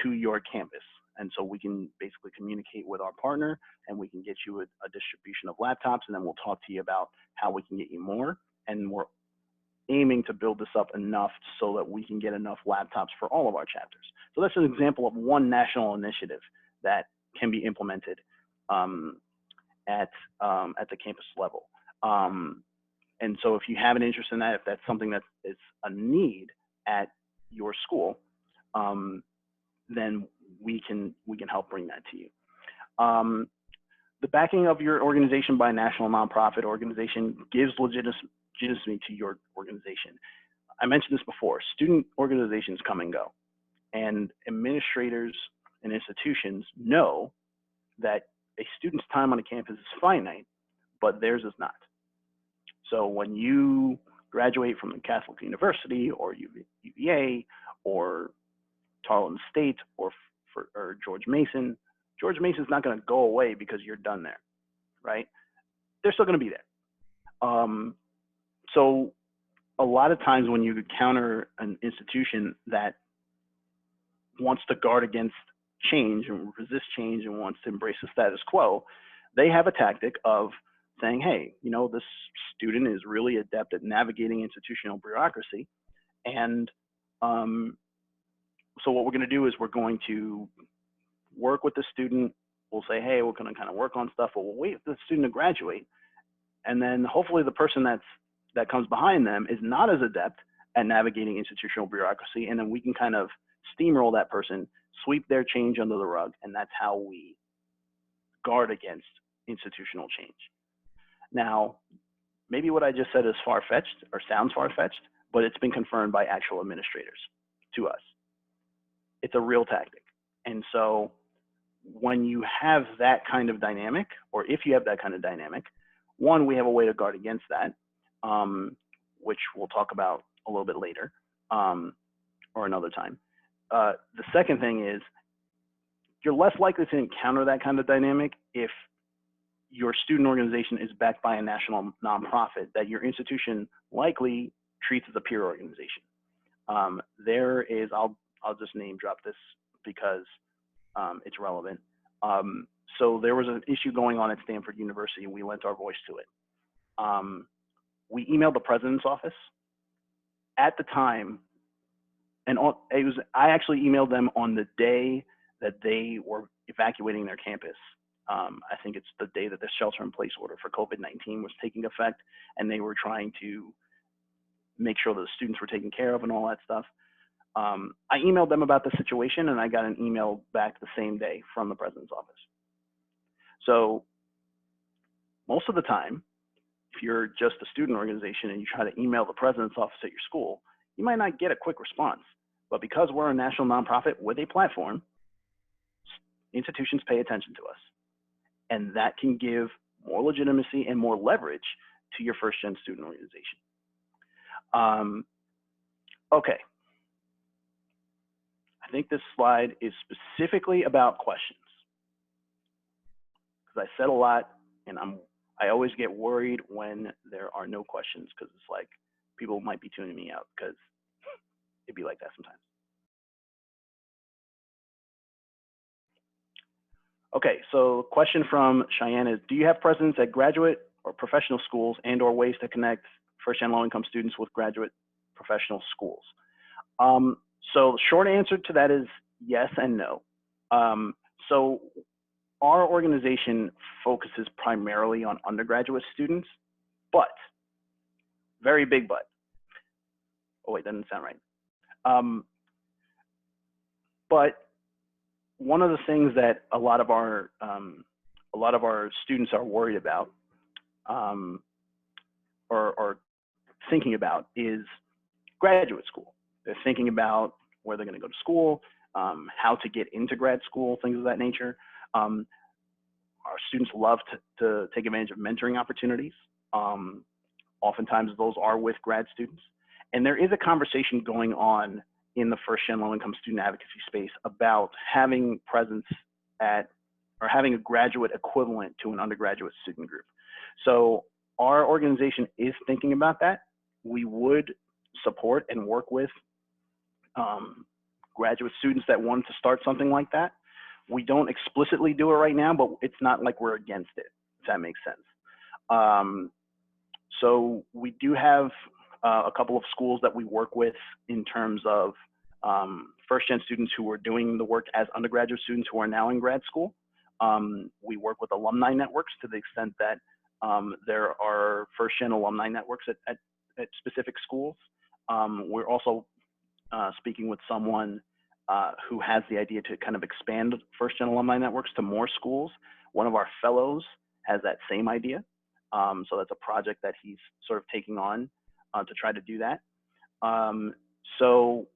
to your campus. And so we can basically communicate with our partner and we can get you a distribution of laptops, and then we'll talk to you about how we can get you more. And we're aiming to build this up enough so that we can get enough laptops for all of our chapters. So that's an example of one national initiative that can be implemented at the campus level. And so if you have an interest in that, if that's something that is a need at your school, then we can help bring that to you. The backing of your organization by a national nonprofit organization gives legitimacy to your organization. I mentioned this before, student organizations come and go, and administrators and institutions know that a student's time on a campus is finite, but theirs is not. So when you graduate from the Catholic University or UVA or Tarleton State or George Mason, George Mason's not going to go away because you're done there, right? They're still going to be there. So a lot of times when you encounter an institution that wants to guard against change and resist change and wants to embrace the status quo, they have a tactic of saying, hey, you know, this student is really adept at navigating institutional bureaucracy. And so what we're going to do is we're going to work with the student. We'll say, hey, we're going to kind of work on stuff, but we'll wait for the student to graduate. And then hopefully the person that comes behind them is not as adept at navigating institutional bureaucracy. And then we can kind of steamroll that person, sweep their change under the rug. And that's how we guard against institutional change. Now, maybe what I just said is far-fetched or sounds far-fetched, but it's been confirmed by actual administrators to us. It's a real tactic. And so when you have that kind of dynamic, or if you have that kind of dynamic, one, we have a way to guard against that, which we'll talk about a little bit later or another time. The second thing is you're less likely to encounter that kind of dynamic if your student organization is backed by a national nonprofit that your institution likely treats as a peer organization. There is, I'll just name drop this because it's relevant. So there was an issue going on at Stanford University and we lent our voice to it. We emailed the president's office at the time, and I actually emailed them on the day that they were evacuating their campus. I think it's the day that the shelter-in-place order for COVID-19 was taking effect, and they were trying to make sure that the students were taken care of and all that stuff. I emailed them about the situation, and I got an email back the same day from the president's office. So most of the time, if you're just a student organization and you try to email the president's office at your school, you might not get a quick response. But because we're a national nonprofit with a platform, institutions pay attention to us. And that can give more legitimacy and more leverage to your first-gen student organization. Okay. I think this slide is specifically about questions. Because I said a lot, and I always get worried when there are no questions, because it's like people might be tuning me out, because it'd be like that sometimes. Okay, so question from Cheyenne is, do you have presence at graduate or professional schools and or ways to connect first-gen low-income students with graduate professional schools? So the short answer to that is yes and no. So our organization focuses primarily on undergraduate students, but, very big but. Oh wait, that doesn't sound right. But one of the things that a lot of our students are worried about or thinking about is graduate school. They're thinking about where they're going to go to school, how to get into grad school, things of that nature. Our students love to take advantage of mentoring opportunities. Oftentimes those are with grad students. And there is a conversation going on in the first-gen low-income student advocacy space about having presence at, or having a graduate equivalent to an undergraduate student group. So our organization is thinking about that. We would support and work with graduate students that want to start something like that. We don't explicitly do it right now, but it's not like we're against it, if that makes sense. So we do have a couple of schools that we work with in terms of first-gen students who are doing the work as undergraduate students who are now in grad school. We work with alumni networks to the extent that there are first-gen alumni networks at specific schools. We're also speaking with someone who has the idea to kind of expand first-gen alumni networks to more schools. One of our fellows has that same idea. So that's a project that he's sort of taking on to try to do that. So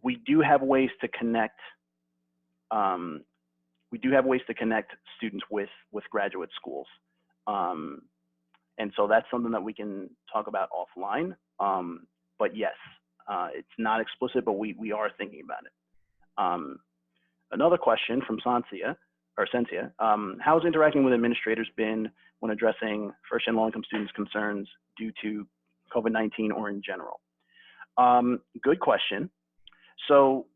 we do have ways to connect. Students with graduate schools, and so that's something that we can talk about offline. But yes, it's not explicit, but we are thinking about it. Another question from Cynthia. How has interacting with administrators been when addressing first and low-income students' concerns due to COVID-19 or in general? Good question. So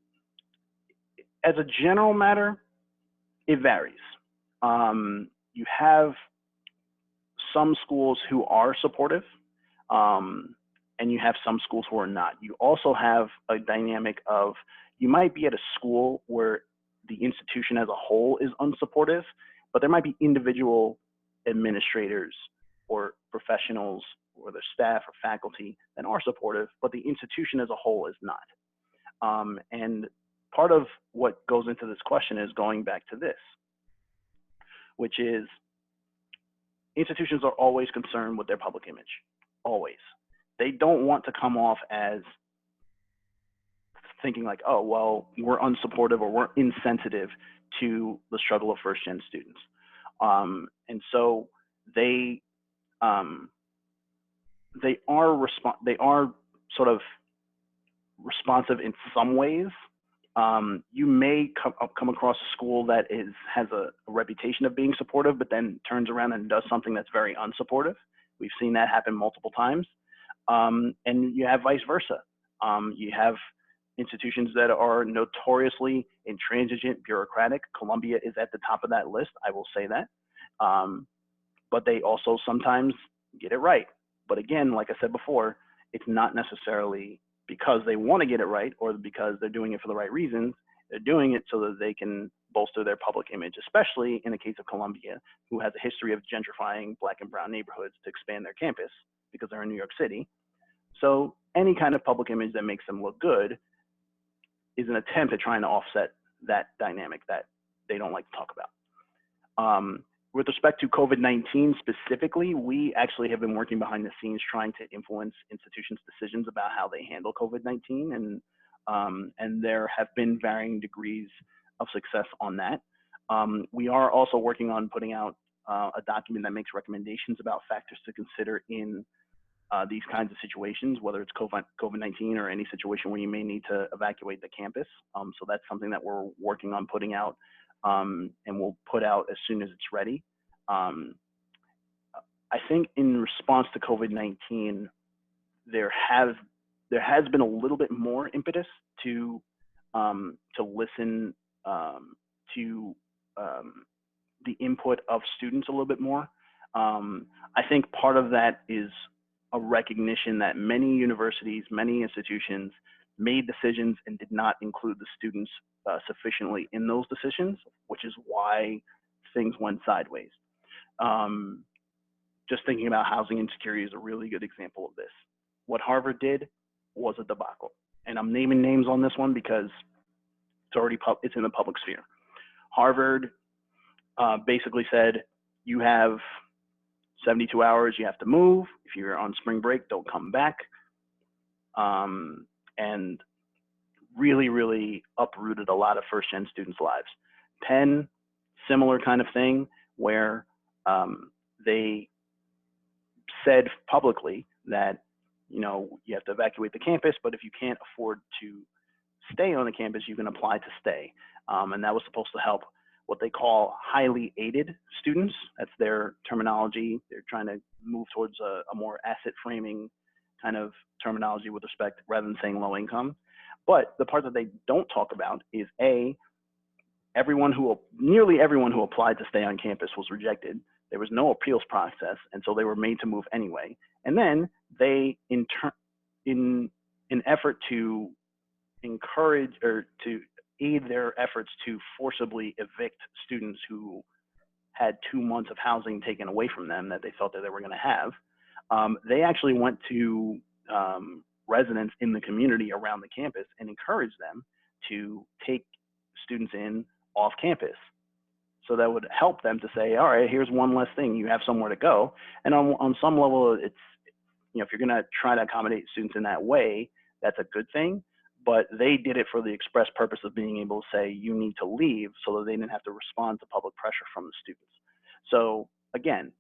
as a general matter, it varies. You have some schools who are supportive, and you have some schools who are not. You also have a dynamic of, you might be at a school where the institution as a whole is unsupportive, but there might be individual administrators or professionals or their staff or faculty that are supportive, but the institution as a whole is not. And part of what goes into this question is going back to this, which is institutions are always concerned with their public image, always. They don't want to come off as thinking like, oh, well, we're unsupportive or we're insensitive to the struggle of first-gen students. And so they are sort of responsive in some ways. You may come across a school that has a reputation of being supportive, but then turns around and does something that's very unsupportive. We've seen that happen multiple times. And you have vice versa. You have institutions that are notoriously intransigent, bureaucratic. Columbia is at the top of that list, I will say that. But they also sometimes get it right. But again, like I said before, it's not necessarily because they want to get it right or because they're doing it for the right reasons. They're doing it so that they can bolster their public image, especially in the case of Columbia, who has a history of gentrifying Black and brown neighborhoods to expand their campus because they're in New York City. So any kind of public image that makes them look good is an attempt at trying to offset that dynamic that they don't like to talk about. With respect to COVID-19 specifically, we actually have been working behind the scenes trying to influence institutions' decisions about how they handle COVID-19, and there have been varying degrees of success on that. We are also working on putting out a document that makes recommendations about factors to consider in these kinds of situations, whether it's COVID-19 or any situation where you may need to evacuate the campus. So that's something that we're working on putting out, and we'll put out as soon as it's ready. I think in response to COVID-19, there has been a little bit more impetus to listen to the input of students a little bit more. I think part of that is a recognition that many universities, many institutions made decisions and did not include the students sufficiently in those decisions, which is why things went sideways. Just thinking about housing insecurity is a really good example of this. What Harvard did was a debacle. And I'm naming names on this one because it's in the public sphere. Harvard basically said, you have 72 hours, you have to move. If you're on spring break, don't come back. And really, really uprooted a lot of first-gen students' lives. Penn, similar kind of thing, where they said publicly that, you have to evacuate the campus, but if you can't afford to stay on the campus, you can apply to stay. And that was supposed to help what they call highly aided students. That's their terminology. They're trying to move towards a more asset framing kind of terminology with respect, rather than saying low income. But the part that they don't talk about is nearly everyone who applied to stay on campus was rejected. There was no appeals process, and so they were made to move anyway. And then they, in an effort to encourage or to aid their efforts to forcibly evict students who had 2 months of housing taken away from them that they thought that they were going to have, they actually went to residents in the community around the campus and encouraged them to take students in off campus. So that would help them to say, all right, here's one less thing, you have somewhere to go. And on some level, it's, if you're going to try to accommodate students in that way, that's a good thing. But they did it for the express purpose of being able to say, you need to leave, so that they didn't have to respond to public pressure from the students. So again,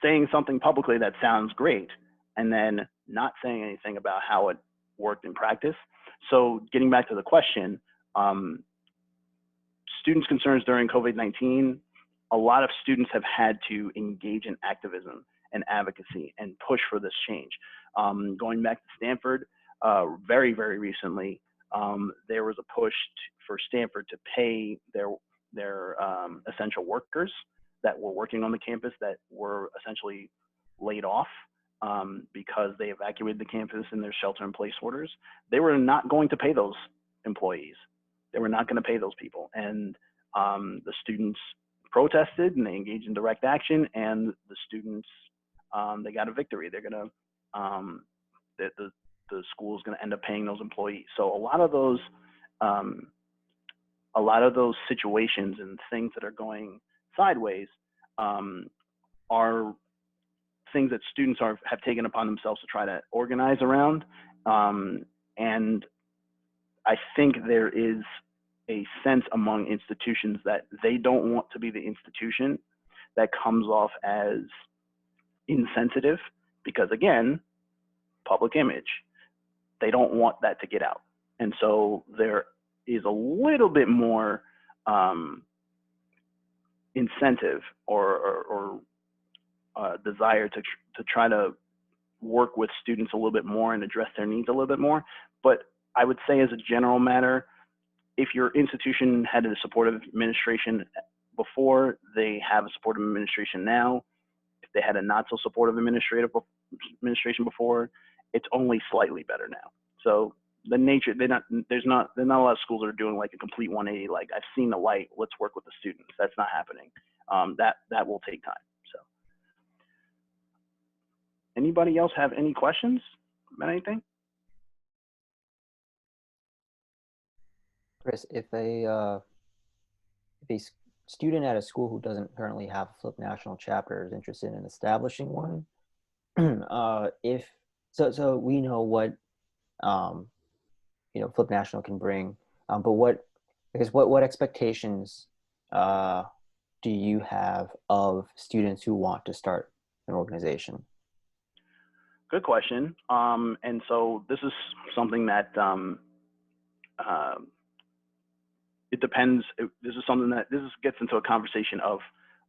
saying something publicly that sounds great, and then not saying anything about how it worked in practice. So getting back to the question, students' concerns during COVID-19, a lot of students have had to engage in activism and advocacy and push for this change. Going back to Stanford, very, very recently, there was a push for Stanford to pay their essential workers that were working on the campus that were essentially laid off because they evacuated the campus in their shelter-in-place orders. They were not going to pay those employees. They were not going to pay those people. And the students protested and they engaged in direct action, and the students, they got a victory. They're going to, the school is going to end up paying those employees. So a lot of those situations and things that are going sideways are things that students have taken upon themselves to try to organize around. And I think there is a sense among institutions that they don't want to be the institution that comes off as insensitive, because again, public image, they don't want that to get out. And so there is a little bit more incentive or desire to try to work with students a little bit more and address their needs a little bit more. But I would say, as a general matter, if your institution had a supportive administration before, they have a supportive administration now. If they had a not so supportive administration before, it's only slightly better now. So the nature, there's not a lot of schools that are doing like a complete 180, like I've seen the light, let's work with the students. That's not happening. That will take time. So anybody else have any questions about anything? Chris, if a student at a school who doesn't currently have a Flip National chapter is interested in establishing one, so we know what Flip National can bring, but what expectations do you have of students who want to start an organization? Good question. And so this is something that it depends. This gets into a conversation of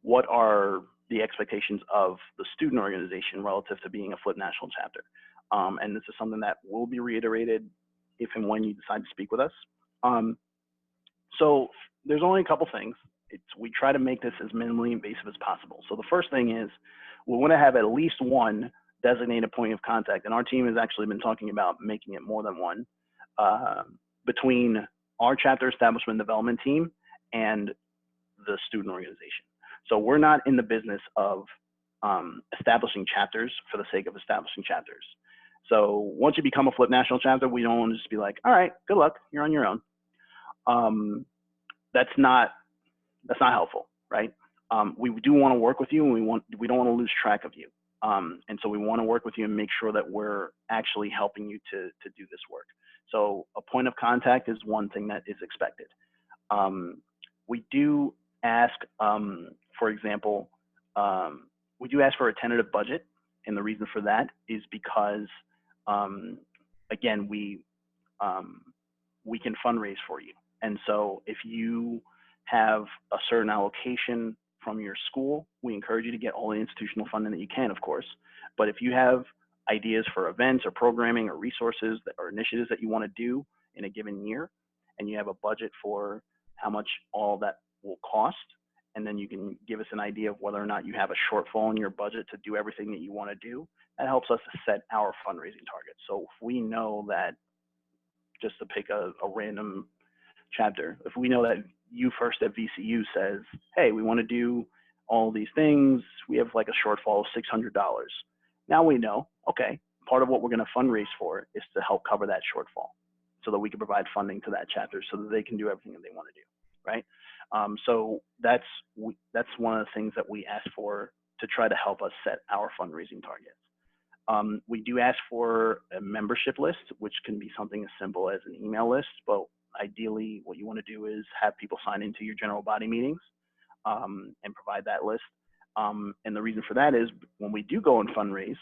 what are the expectations of the student organization relative to being a Flip National chapter. And this is something that will be reiterated if and when you decide to speak with us. So there's only a couple things. we try to make this as minimally invasive as possible. So the first thing is we want to have at least one designated point of contact, and our team has actually been talking about making it more than one, between our chapter establishment development team and the student organization. So we're not in the business of establishing chapters for the sake of establishing chapters. So once you become a Flip National chapter, we don't want to just be like, all right, good luck, you're on your own. That's not helpful, right? We do want to work with you, and we don't want to lose track of you. And so we want to work with you and make sure that we're actually helping you to do this work. So a point of contact is one thing that is expected. We do ask, for example, we do ask for a tentative budget, and the reason for that is because, again, we can fundraise for you. And so if you have a certain allocation from your school, we encourage you to get all the institutional funding that you can, of course. But if you have ideas for events or programming or resources or initiatives that you want to do in a given year, and you have a budget for how much all that will cost, and then you can give us an idea of whether or not you have a shortfall in your budget to do everything that you want to do, that helps us to set our fundraising targets. So if we know that, just to pick a random chapter, if we know that you first at VCU says, hey, we want to do all these things, we have like a shortfall of $600. Now we know, okay, part of what we're going to fundraise for is to help cover that shortfall so that we can provide funding to that chapter so that they can do everything that they want to do, right? So that's one of the things that we ask for to try to help us set our fundraising targets. We do ask for a membership list, which can be something as simple as an email list, but ideally what you want to do is have people sign into your general body meetings and provide that list. And the reason for that is when we do go and fundraise,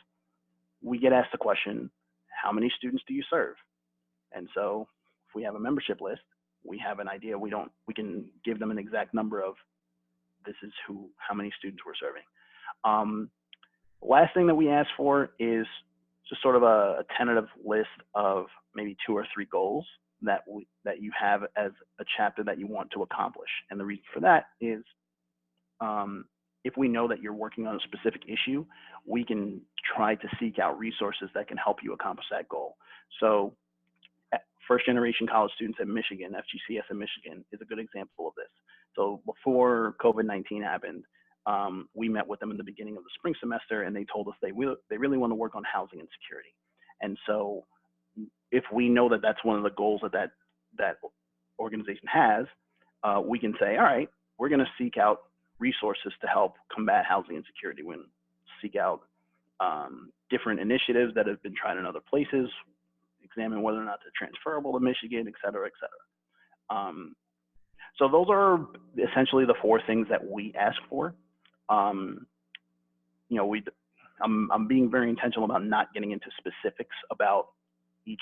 we get asked the question, how many students do you serve? And so if we have a membership list, we have an idea. We can give them an exact number of this is how many students we're serving. Last thing that we ask for is just sort of a tentative list of maybe 2 or 3 goals that you have as a chapter that you want to accomplish. And the reason for that is if we know that you're working on a specific issue, we can try to seek out resources that can help you accomplish that goal. So first generation college students at Michigan, FGCS in Michigan, is a good example of this. So before COVID-19 happened, we met with them in the beginning of the spring semester, and they told us they really want to work on housing and security. And so if we know that that's one of the goals that organization has, we can say, all right, we're going to seek out resources to help combat housing insecurity. We're going to seek out different initiatives that have been tried in other places, examine whether or not they're transferable to Michigan, et cetera, et cetera. So those are essentially the 4 things that we ask for. I'm being very intentional about not getting into specifics about each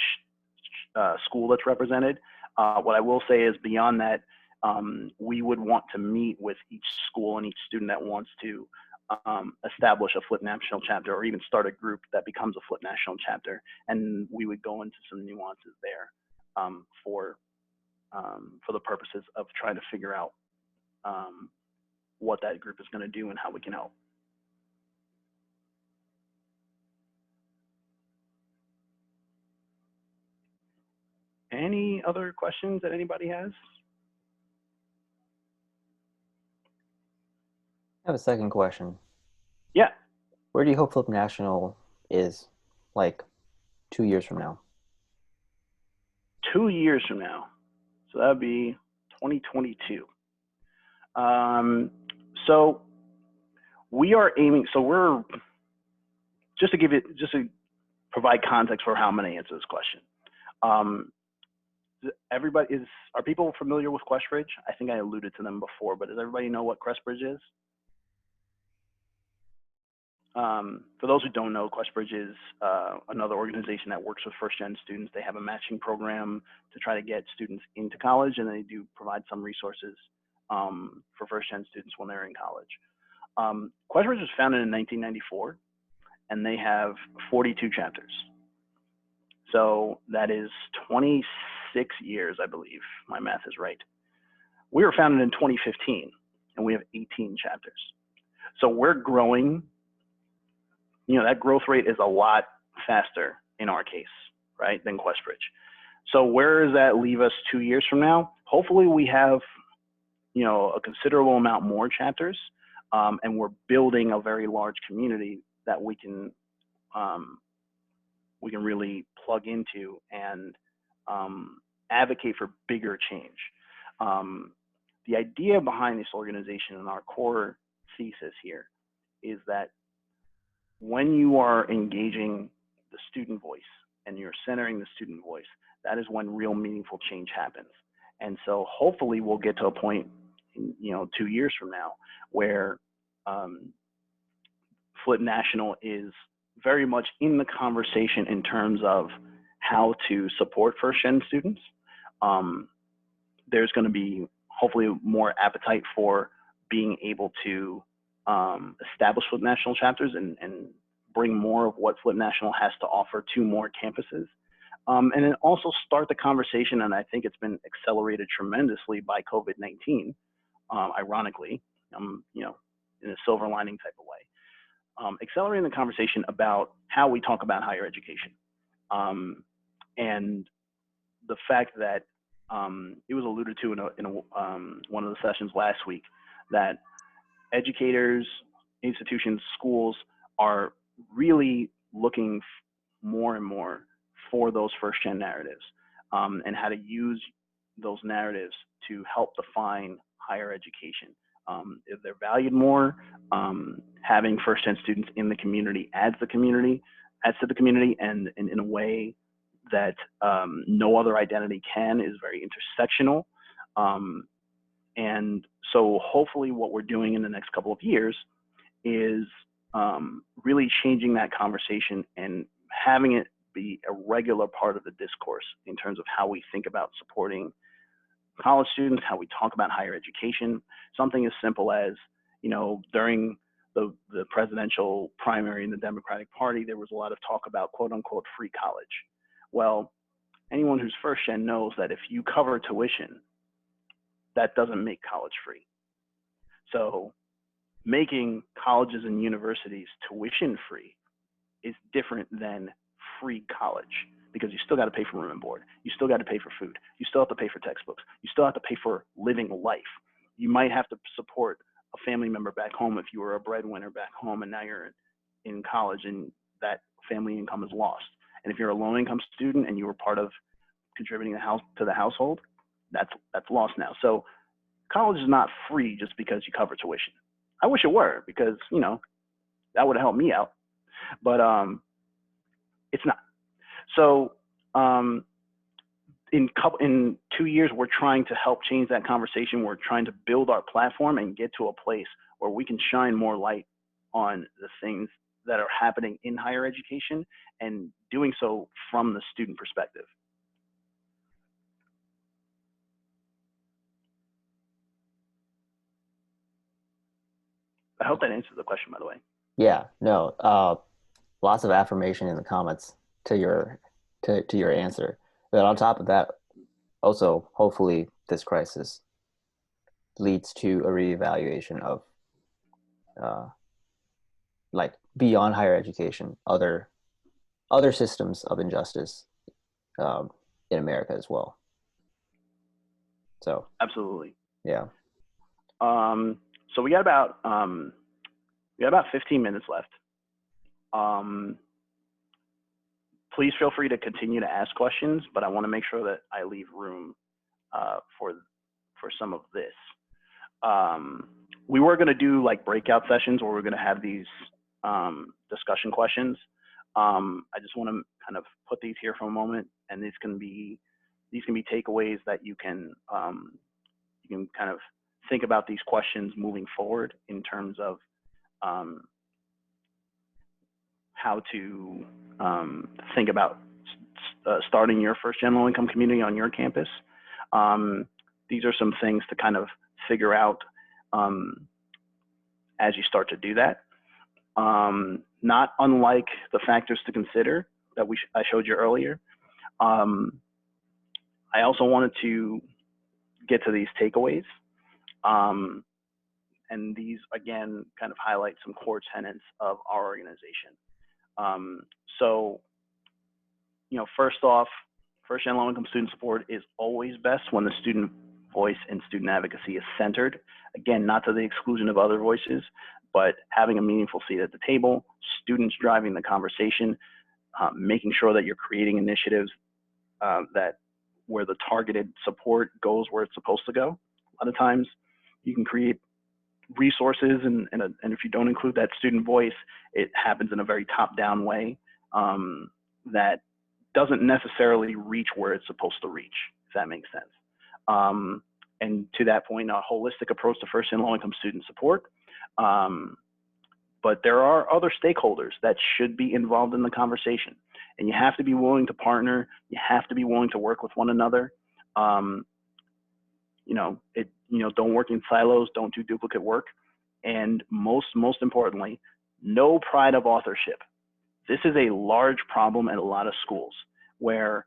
school that's represented. What I will say is beyond that, we would want to meet with each school and each student that wants to establish a Flip National chapter or even start a group that becomes a Flip National chapter. And we would go into some nuances there for the purposes of trying to figure out what that group is going to do and how we can help. Any other questions that anybody has? I have a second question. Yeah. Where do you hope Flip National is, like, 2 years from now? 2 years from now. So that would be 2022. So we are aiming, so we're, just to provide context for how I'm going to answer this question. Are people familiar with Questbridge? I think I alluded to them before, but does everybody know what Questbridge is? For those who don't know, Questbridge is another organization that works with first-gen students. They have a matching program to try to get students into college, and they do provide some resources for first-gen students when they're in college. Questbridge was founded in 1994, and they have 42 chapters. So that is 26 years, I believe. My math is right. We were founded in 2015. and we have 18 chapters. So we're growing. That growth rate is a lot faster in our case, right, than Questbridge. So where does that leave us 2 years from now? Hopefully we have, a considerable amount more chapters, and we're building a very large community that we can really plug into and advocate for bigger change. The idea behind this organization and our core thesis here is that when you are engaging the student voice and you're centering the student voice, that is when real meaningful change happens. And so hopefully we'll get to a point, 2 years from now, where Flip National is very much in the conversation in terms of how to support first-gen students. There's going to be hopefully more appetite for being able to establish Flip National chapters and bring more of what Flip National has to offer to more campuses. And then also start the conversation, and I think it's been accelerated tremendously by COVID-19, ironically, in a silver lining type of way. Accelerating the conversation about how we talk about higher education. And the fact that it was alluded to in one of the sessions last week, that educators, institutions, schools are really looking more and more for those first-gen narratives, and how to use those narratives to help define higher education. If they're valued more, having first-gen students in the community adds to the community, and in a way that no other identity can, is very intersectional. And so hopefully what we're doing in the next couple of years is really changing that conversation and having it be a regular part of the discourse in terms of how we think about supporting college students, how we talk about higher education. Something as simple as, during the presidential primary in the Democratic Party, there was a lot of talk about quote unquote free college. Well, anyone who's first gen knows that if you cover tuition, that doesn't make college free. So making colleges and universities tuition free is different than free college, because you still got to pay for room and board. You still got to pay for food. You still have to pay for textbooks. You still have to pay for living life. You might have to support a family member back home if you were a breadwinner back home and now you're in college and that family income is lost. And if you're a low income student and you were part of contributing to the household, that's lost now. So college is not free just because you cover tuition. I wish it were, because that would have helped me out, but it's not. So in 2 years, we're trying to help change that conversation. We're trying to build our platform and get to a place where we can shine more light on the things that are happening in higher education, and doing so from the student perspective. I hope that answers the question, by the way. Yeah, no, lots of affirmation in the comments to your answer. But on top of that, also hopefully this crisis leads to a reevaluation of like beyond higher education, other systems of injustice in America as well. So absolutely, yeah. So we got about 15 minutes left. Please feel free to continue to ask questions, but I want to make sure that I leave room for some of this. We were going to do like breakout sessions where we're going to have these discussion questions. I just want to kind of put these here for a moment, and these can be takeaways that you can kind of think about these questions moving forward in terms of how to think about starting your first gen low income community on your campus. These are some things to kind of figure out as you start to do that. Not unlike the factors to consider that I showed you earlier. I also wanted to get to these takeaways. And these, again, kind of highlight some core tenets of our organization. So, first off, first and low-income student support is always best when the student voice and student advocacy is centered. Again, not to the exclusion of other voices, but having a meaningful seat at the table, students driving the conversation, making sure that you're creating initiatives that where the targeted support goes where it's supposed to go. A lot of times you can create resources and if you don't include that student voice, it happens in a very top-down way that doesn't necessarily reach where it's supposed to reach, if that makes sense. And to that point, a holistic approach to first and low-income student support. But there are other stakeholders that should be involved in the conversation. And you have to be willing to partner. You have to be willing to work with one another. Don't work in silos, don't do duplicate work. And most importantly, no pride of authorship. This is a large problem at a lot of schools where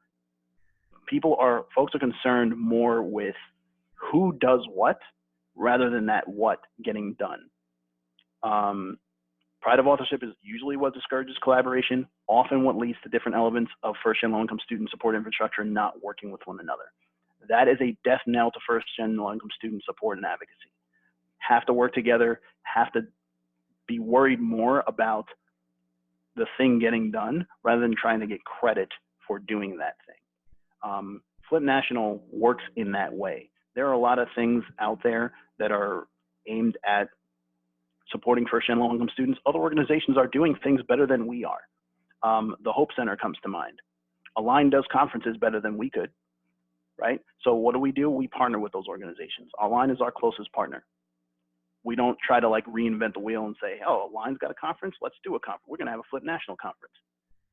folks are concerned more with who does what rather than that what getting done. Pride of authorship is usually what discourages collaboration, often what leads to different elements of first and low-income student support infrastructure not working with one another. That is a death knell to first and low-income student support and advocacy. Have to work together, have to be worried more about the thing getting done rather than trying to get credit for doing that thing. Flip National works in that way. There are a lot of things out there that are aimed at supporting first and low-income students. Other organizations are doing things better than we are. The Hope Center comes to mind. Align does conferences better than we could, right? So what do? We partner with those organizations. Align is our closest partner. We don't try to like reinvent the wheel and say, oh, Align's got a conference, let's do a conference. We're gonna have a Flip National conference.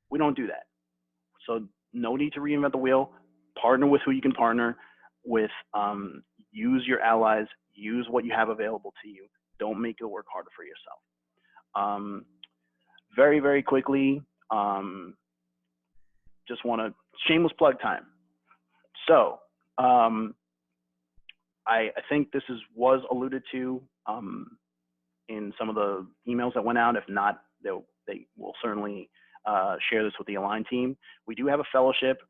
We don't do that. So no need to reinvent the wheel. Partner with who you can partner with. Use your allies, use what you have available to you. Don't make it work harder for yourself. Very, very quickly, just want to shameless plug time. So I think this was alluded to in some of the emails that went out. If not, they will certainly share this with the Align team. We do have a fellowship,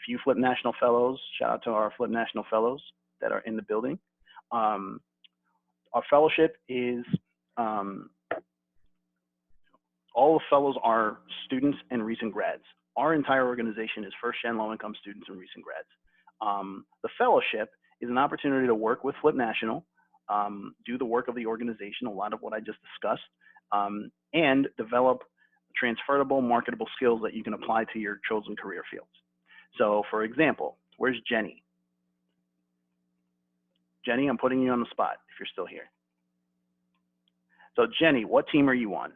few Flip National Fellows. Shout out to our Flip National Fellows that are in the building. Our fellowship is, all the fellows are students and recent grads. Our entire organization is first and low-income students and recent grads. The fellowship is an opportunity to work with Flip National, do the work of the organization, a lot of what I just discussed, and develop transferable, marketable skills that you can apply to your chosen career fields. So for example, where's Jenny? Jenny, I'm putting you on the spot if you're still here. So Jenny, what team are you on?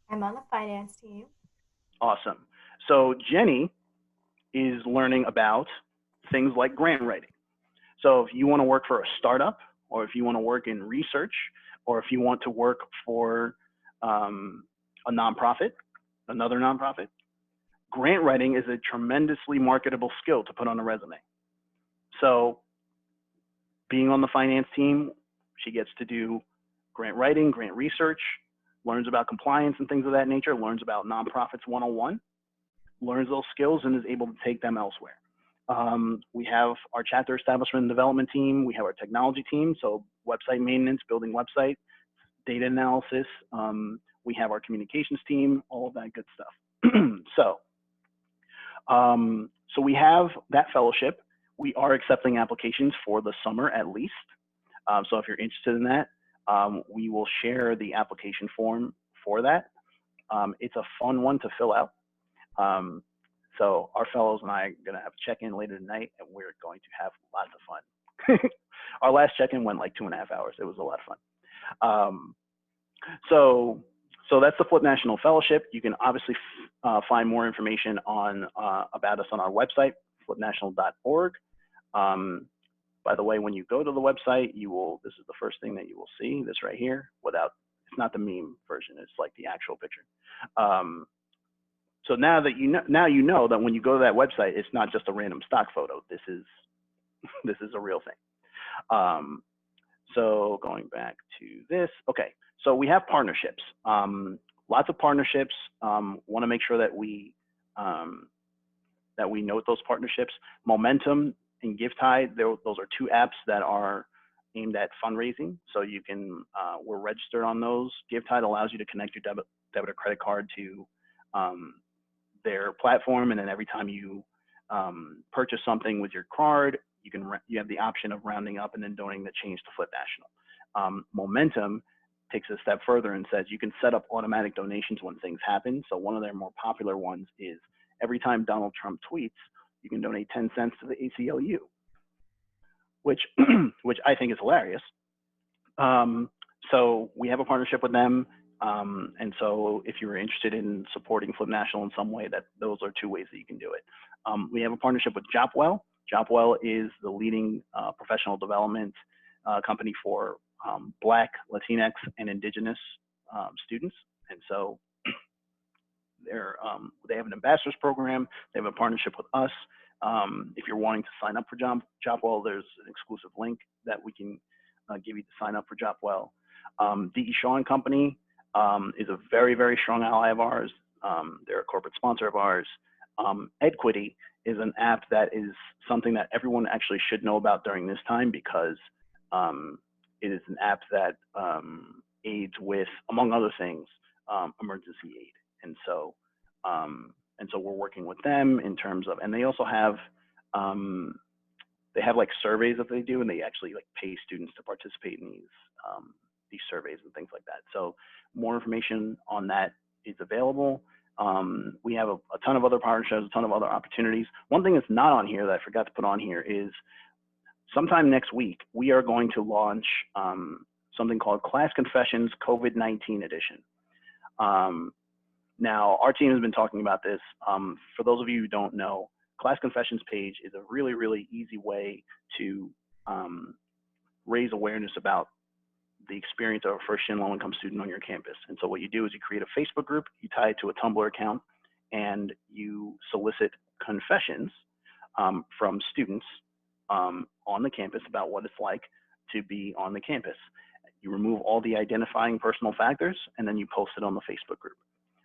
I'm on the finance team. Awesome. So Jenny is learning about things like grant writing. So if you want to work for a startup, or if you want to work in research, or if you want to work for a nonprofit, another nonprofit, grant writing is a tremendously marketable skill to put on a resume. So being on the finance team, she gets to do grant writing, grant research, learns about compliance and things of that nature, learns about nonprofits 101, learns those skills and is able to take them elsewhere. We have our chapter establishment and development team. We have our technology team, so website maintenance, building website, data analysis. We have our communications team, all of that good stuff. So we have that fellowship. We are accepting applications for the summer at least. So if you're interested in that, we will share the application form for that. It's a fun one to fill out. So our fellows and I are going to have a check-in later tonight, and we're going to have lots of fun. Our last check-in went like 2.5 hours. It was a lot of fun. So that's the Flip National Fellowship. You can obviously find more information on about us on our website, flipnational.org. By the way, when you go to the website, this is the first thing that you will see, this right here, it's not the meme version, it's like the actual picture. So now you know that when you go to that website, it's not just a random stock photo. This is a real thing. So going back to this, okay. So we have partnerships, lots of partnerships. Want to make sure that we note those partnerships. Momentum and GiveTide, those are two apps that are aimed at fundraising. So you can, we're registered on those. GiveTide allows you to connect your debit or credit card to their platform, and then every time you purchase something with your card, you have the option of rounding up and then donating the change to Flip National. Momentum takes it a step further and says you can set up automatic donations when things happen. So one of their more popular ones is every time Donald Trump tweets, you can donate 10 cents to the ACLU, which I think is hilarious. So we have a partnership with them. And so if you're interested in supporting Flip National in some way, those are two ways that you can do it. We have a partnership with Jopwell. Jopwell is the leading professional development company for Black, Latinx, and Indigenous students. And so they have an ambassadors program. They have a partnership with us. If you're wanting to sign up for Jopwell, there's an exclusive link that we can give you to sign up for Jopwell. D.E. Shaw and Company is a very, very strong ally of ours. They're a corporate sponsor of ours. EdQuity is an app that is something that everyone actually should know about during this time, because it is an app that aids with, among other things, emergency aid. And so we're working with them in terms of, and they also have, they have like surveys that they do, and they actually like pay students to participate in these surveys and things like that. So more information on that is available. We have a ton of other partnerships, a ton of other opportunities. One thing that's not on here that I forgot to put on here is sometime next week, we are going to launch something called Class Confessions COVID-19 Edition. Now, our team has been talking about this. For those of you who don't know, Class Confessions page is a really, really easy way to raise awareness about the experience of a first-gen low-income student on your campus. And so what you do is you create a Facebook group, you tie it to a Tumblr account, and you solicit confessions from students on the campus about what it's like to be on the campus. You remove all the identifying personal factors, and then you post it on the Facebook group.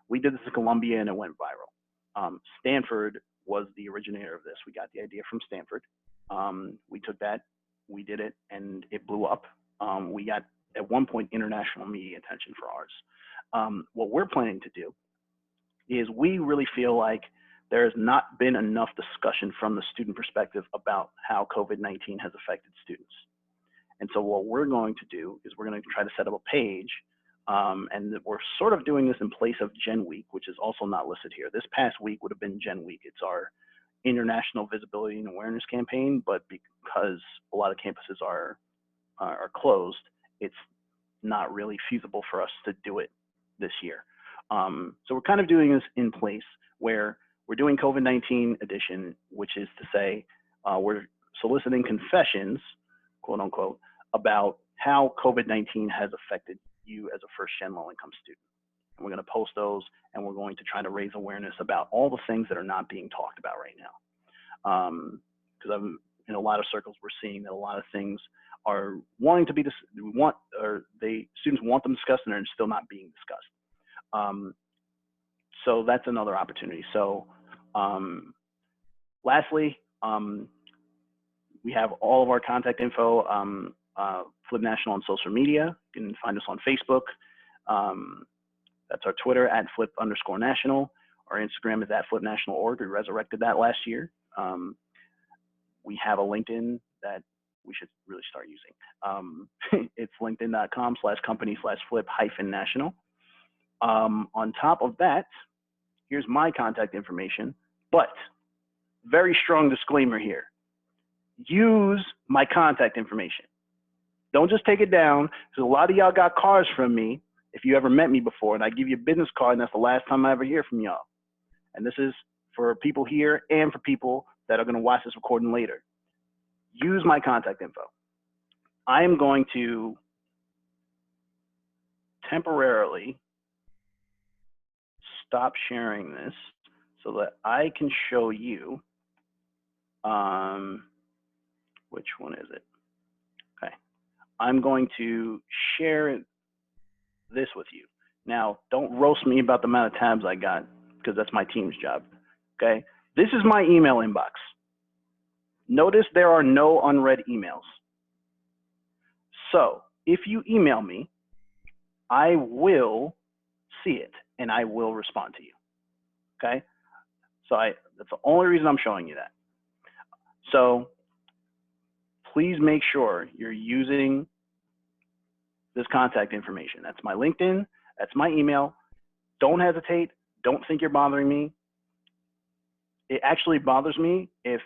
We did this in Columbia, and it went viral. Stanford was the originator of this. We got the idea from Stanford. We took that, we did it, and it blew up. We got, at one point, international media attention for ours. What we're planning to do is we really feel like there has not been enough discussion from the student perspective about how COVID-19 has affected students. And so what we're going to do is we're going to try to set up a page, and we're sort of doing this in place of Gen Week, which is also not listed here. This past week would have been Gen Week. It's our International Visibility and Awareness campaign, but because a lot of campuses are closed, it's not really feasible for us to do it this year. So we're kind of doing this in place where we're doing COVID-19 edition, which is to say we're soliciting confessions, quote unquote, about how COVID-19 has affected you as a first-gen low-income student. And we're going to post those, and we're going to try to raise awareness about all the things that are not being talked about right now. Because I'm in a lot of circles, we're seeing that a lot of things are wanting to be students want them discussed, and they're still not being discussed. So that's another opportunity. So lastly, we have all of our contact info, Flip National on social media. You can find us on Facebook. That's our Twitter at @flip_national. Our Instagram is @flipnational.org. We resurrected that last year. We have a LinkedIn that we should really start using. It's linkedin.com/company/flip-national. On top of that, here's my contact information, but very strong disclaimer here. Use my contact information. Don't just take it down, because a lot of y'all got cards from me if you ever met me before, and I give you a business card, and that's the last time I ever hear from y'all. And this is for people here and for people that are going to watch this recording later. Use my contact info. I am going to temporarily stop sharing this so that I can show you, which one is it? Okay. I'm going to share this with you. Now, don't roast me about the amount of tabs I got, because that's my team's job. Okay? This is my email inbox. Notice there are no unread emails. So if you email me, I will see it and I will respond to you. Okay? So that's the only reason I'm showing you that. So please make sure you're using this contact information. That's my LinkedIn, that's my email. Don't hesitate. Don't think you're bothering me. It actually bothers me if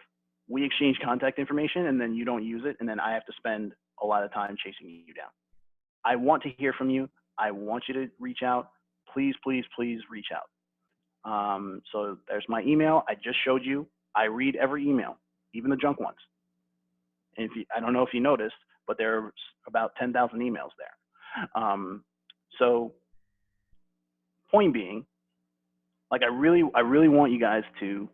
we exchange contact information and then you don't use it and then I have to spend a lot of time chasing you down. I want to hear from you. I want you to reach out. Please, please, please reach out. So there's my email. I just showed you. I read every email, even the junk ones. And I don't know if you noticed, but there's about 10,000 emails there. So point being, like I really want you guys to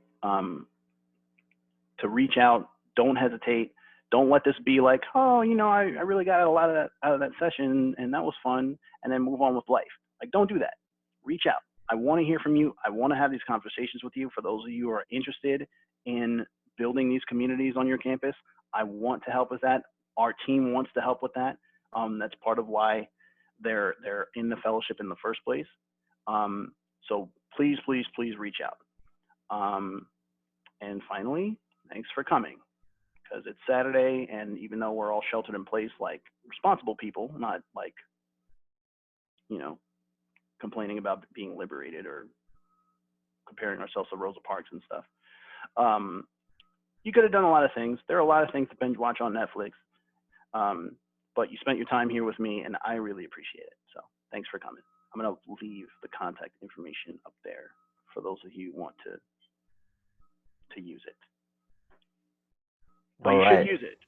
reach out. Don't hesitate. Don't let this be like, oh, you know, I really got a lot of that out of that session and that was fun, and then move on with life. Like, don't do that. Reach out. I want to hear from you. I want to have these conversations with you. For those of you who are interested in building these communities on your campus, I want to help with that. Our team wants to help with that. That's part of why they're in the fellowship in the first place. So please, please, please reach out. And finally, thanks for coming, because it's Saturday, and even though we're all sheltered in place like responsible people, not like, you know, complaining about being liberated or comparing ourselves to Rosa Parks and stuff. You could have done a lot of things. There are a lot of things to binge watch on Netflix, but you spent your time here with me, and I really appreciate it. So thanks for coming. I'm going to leave the contact information up there for those of you who want to use it. But you should use it.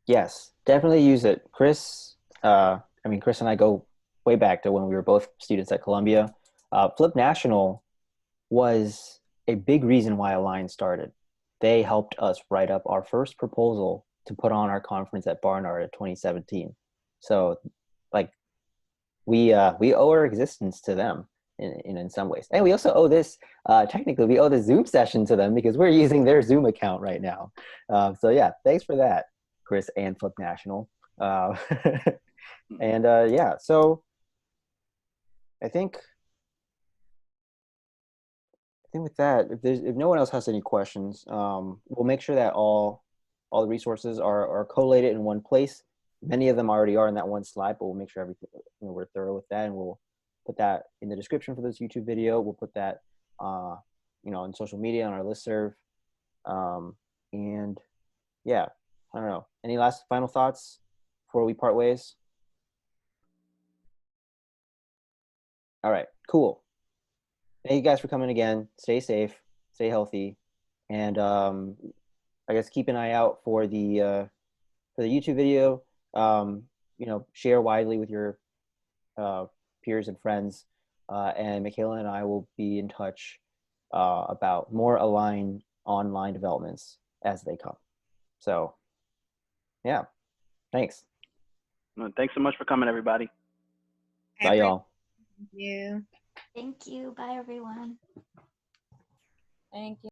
Yes, definitely use it. Chris and I go way back to when we were both students at Columbia. Flip National was a big reason why Align started. They helped us write up our first proposal to put on our conference at Barnard in 2017. So, like, we owe our existence to them in some ways, and we also owe this. Technically, we owe the Zoom session to them because we're using their Zoom account right now. So yeah, thanks for that, Chris and Flip National. And yeah, so I think with that, if no one else has any questions, we'll make sure that all the resources are collated in one place. Many of them already are in that one slide, but we'll make sure everything, we're thorough with that, and we'll put that in the description for this YouTube video. We'll put that on social media, on our listserv, and yeah, I don't know. Any last final thoughts before we part ways? All right, cool. Thank you guys for coming again. Stay safe, stay healthy, and I guess keep an eye out for the YouTube video. Share widely with your peers and friends, and Michaela and I will be in touch about more Align online developments as they come. So, yeah, thanks. Thanks so much for coming, everybody. Bye, y'all. Thank you. Thank you. Bye, everyone. Thank you.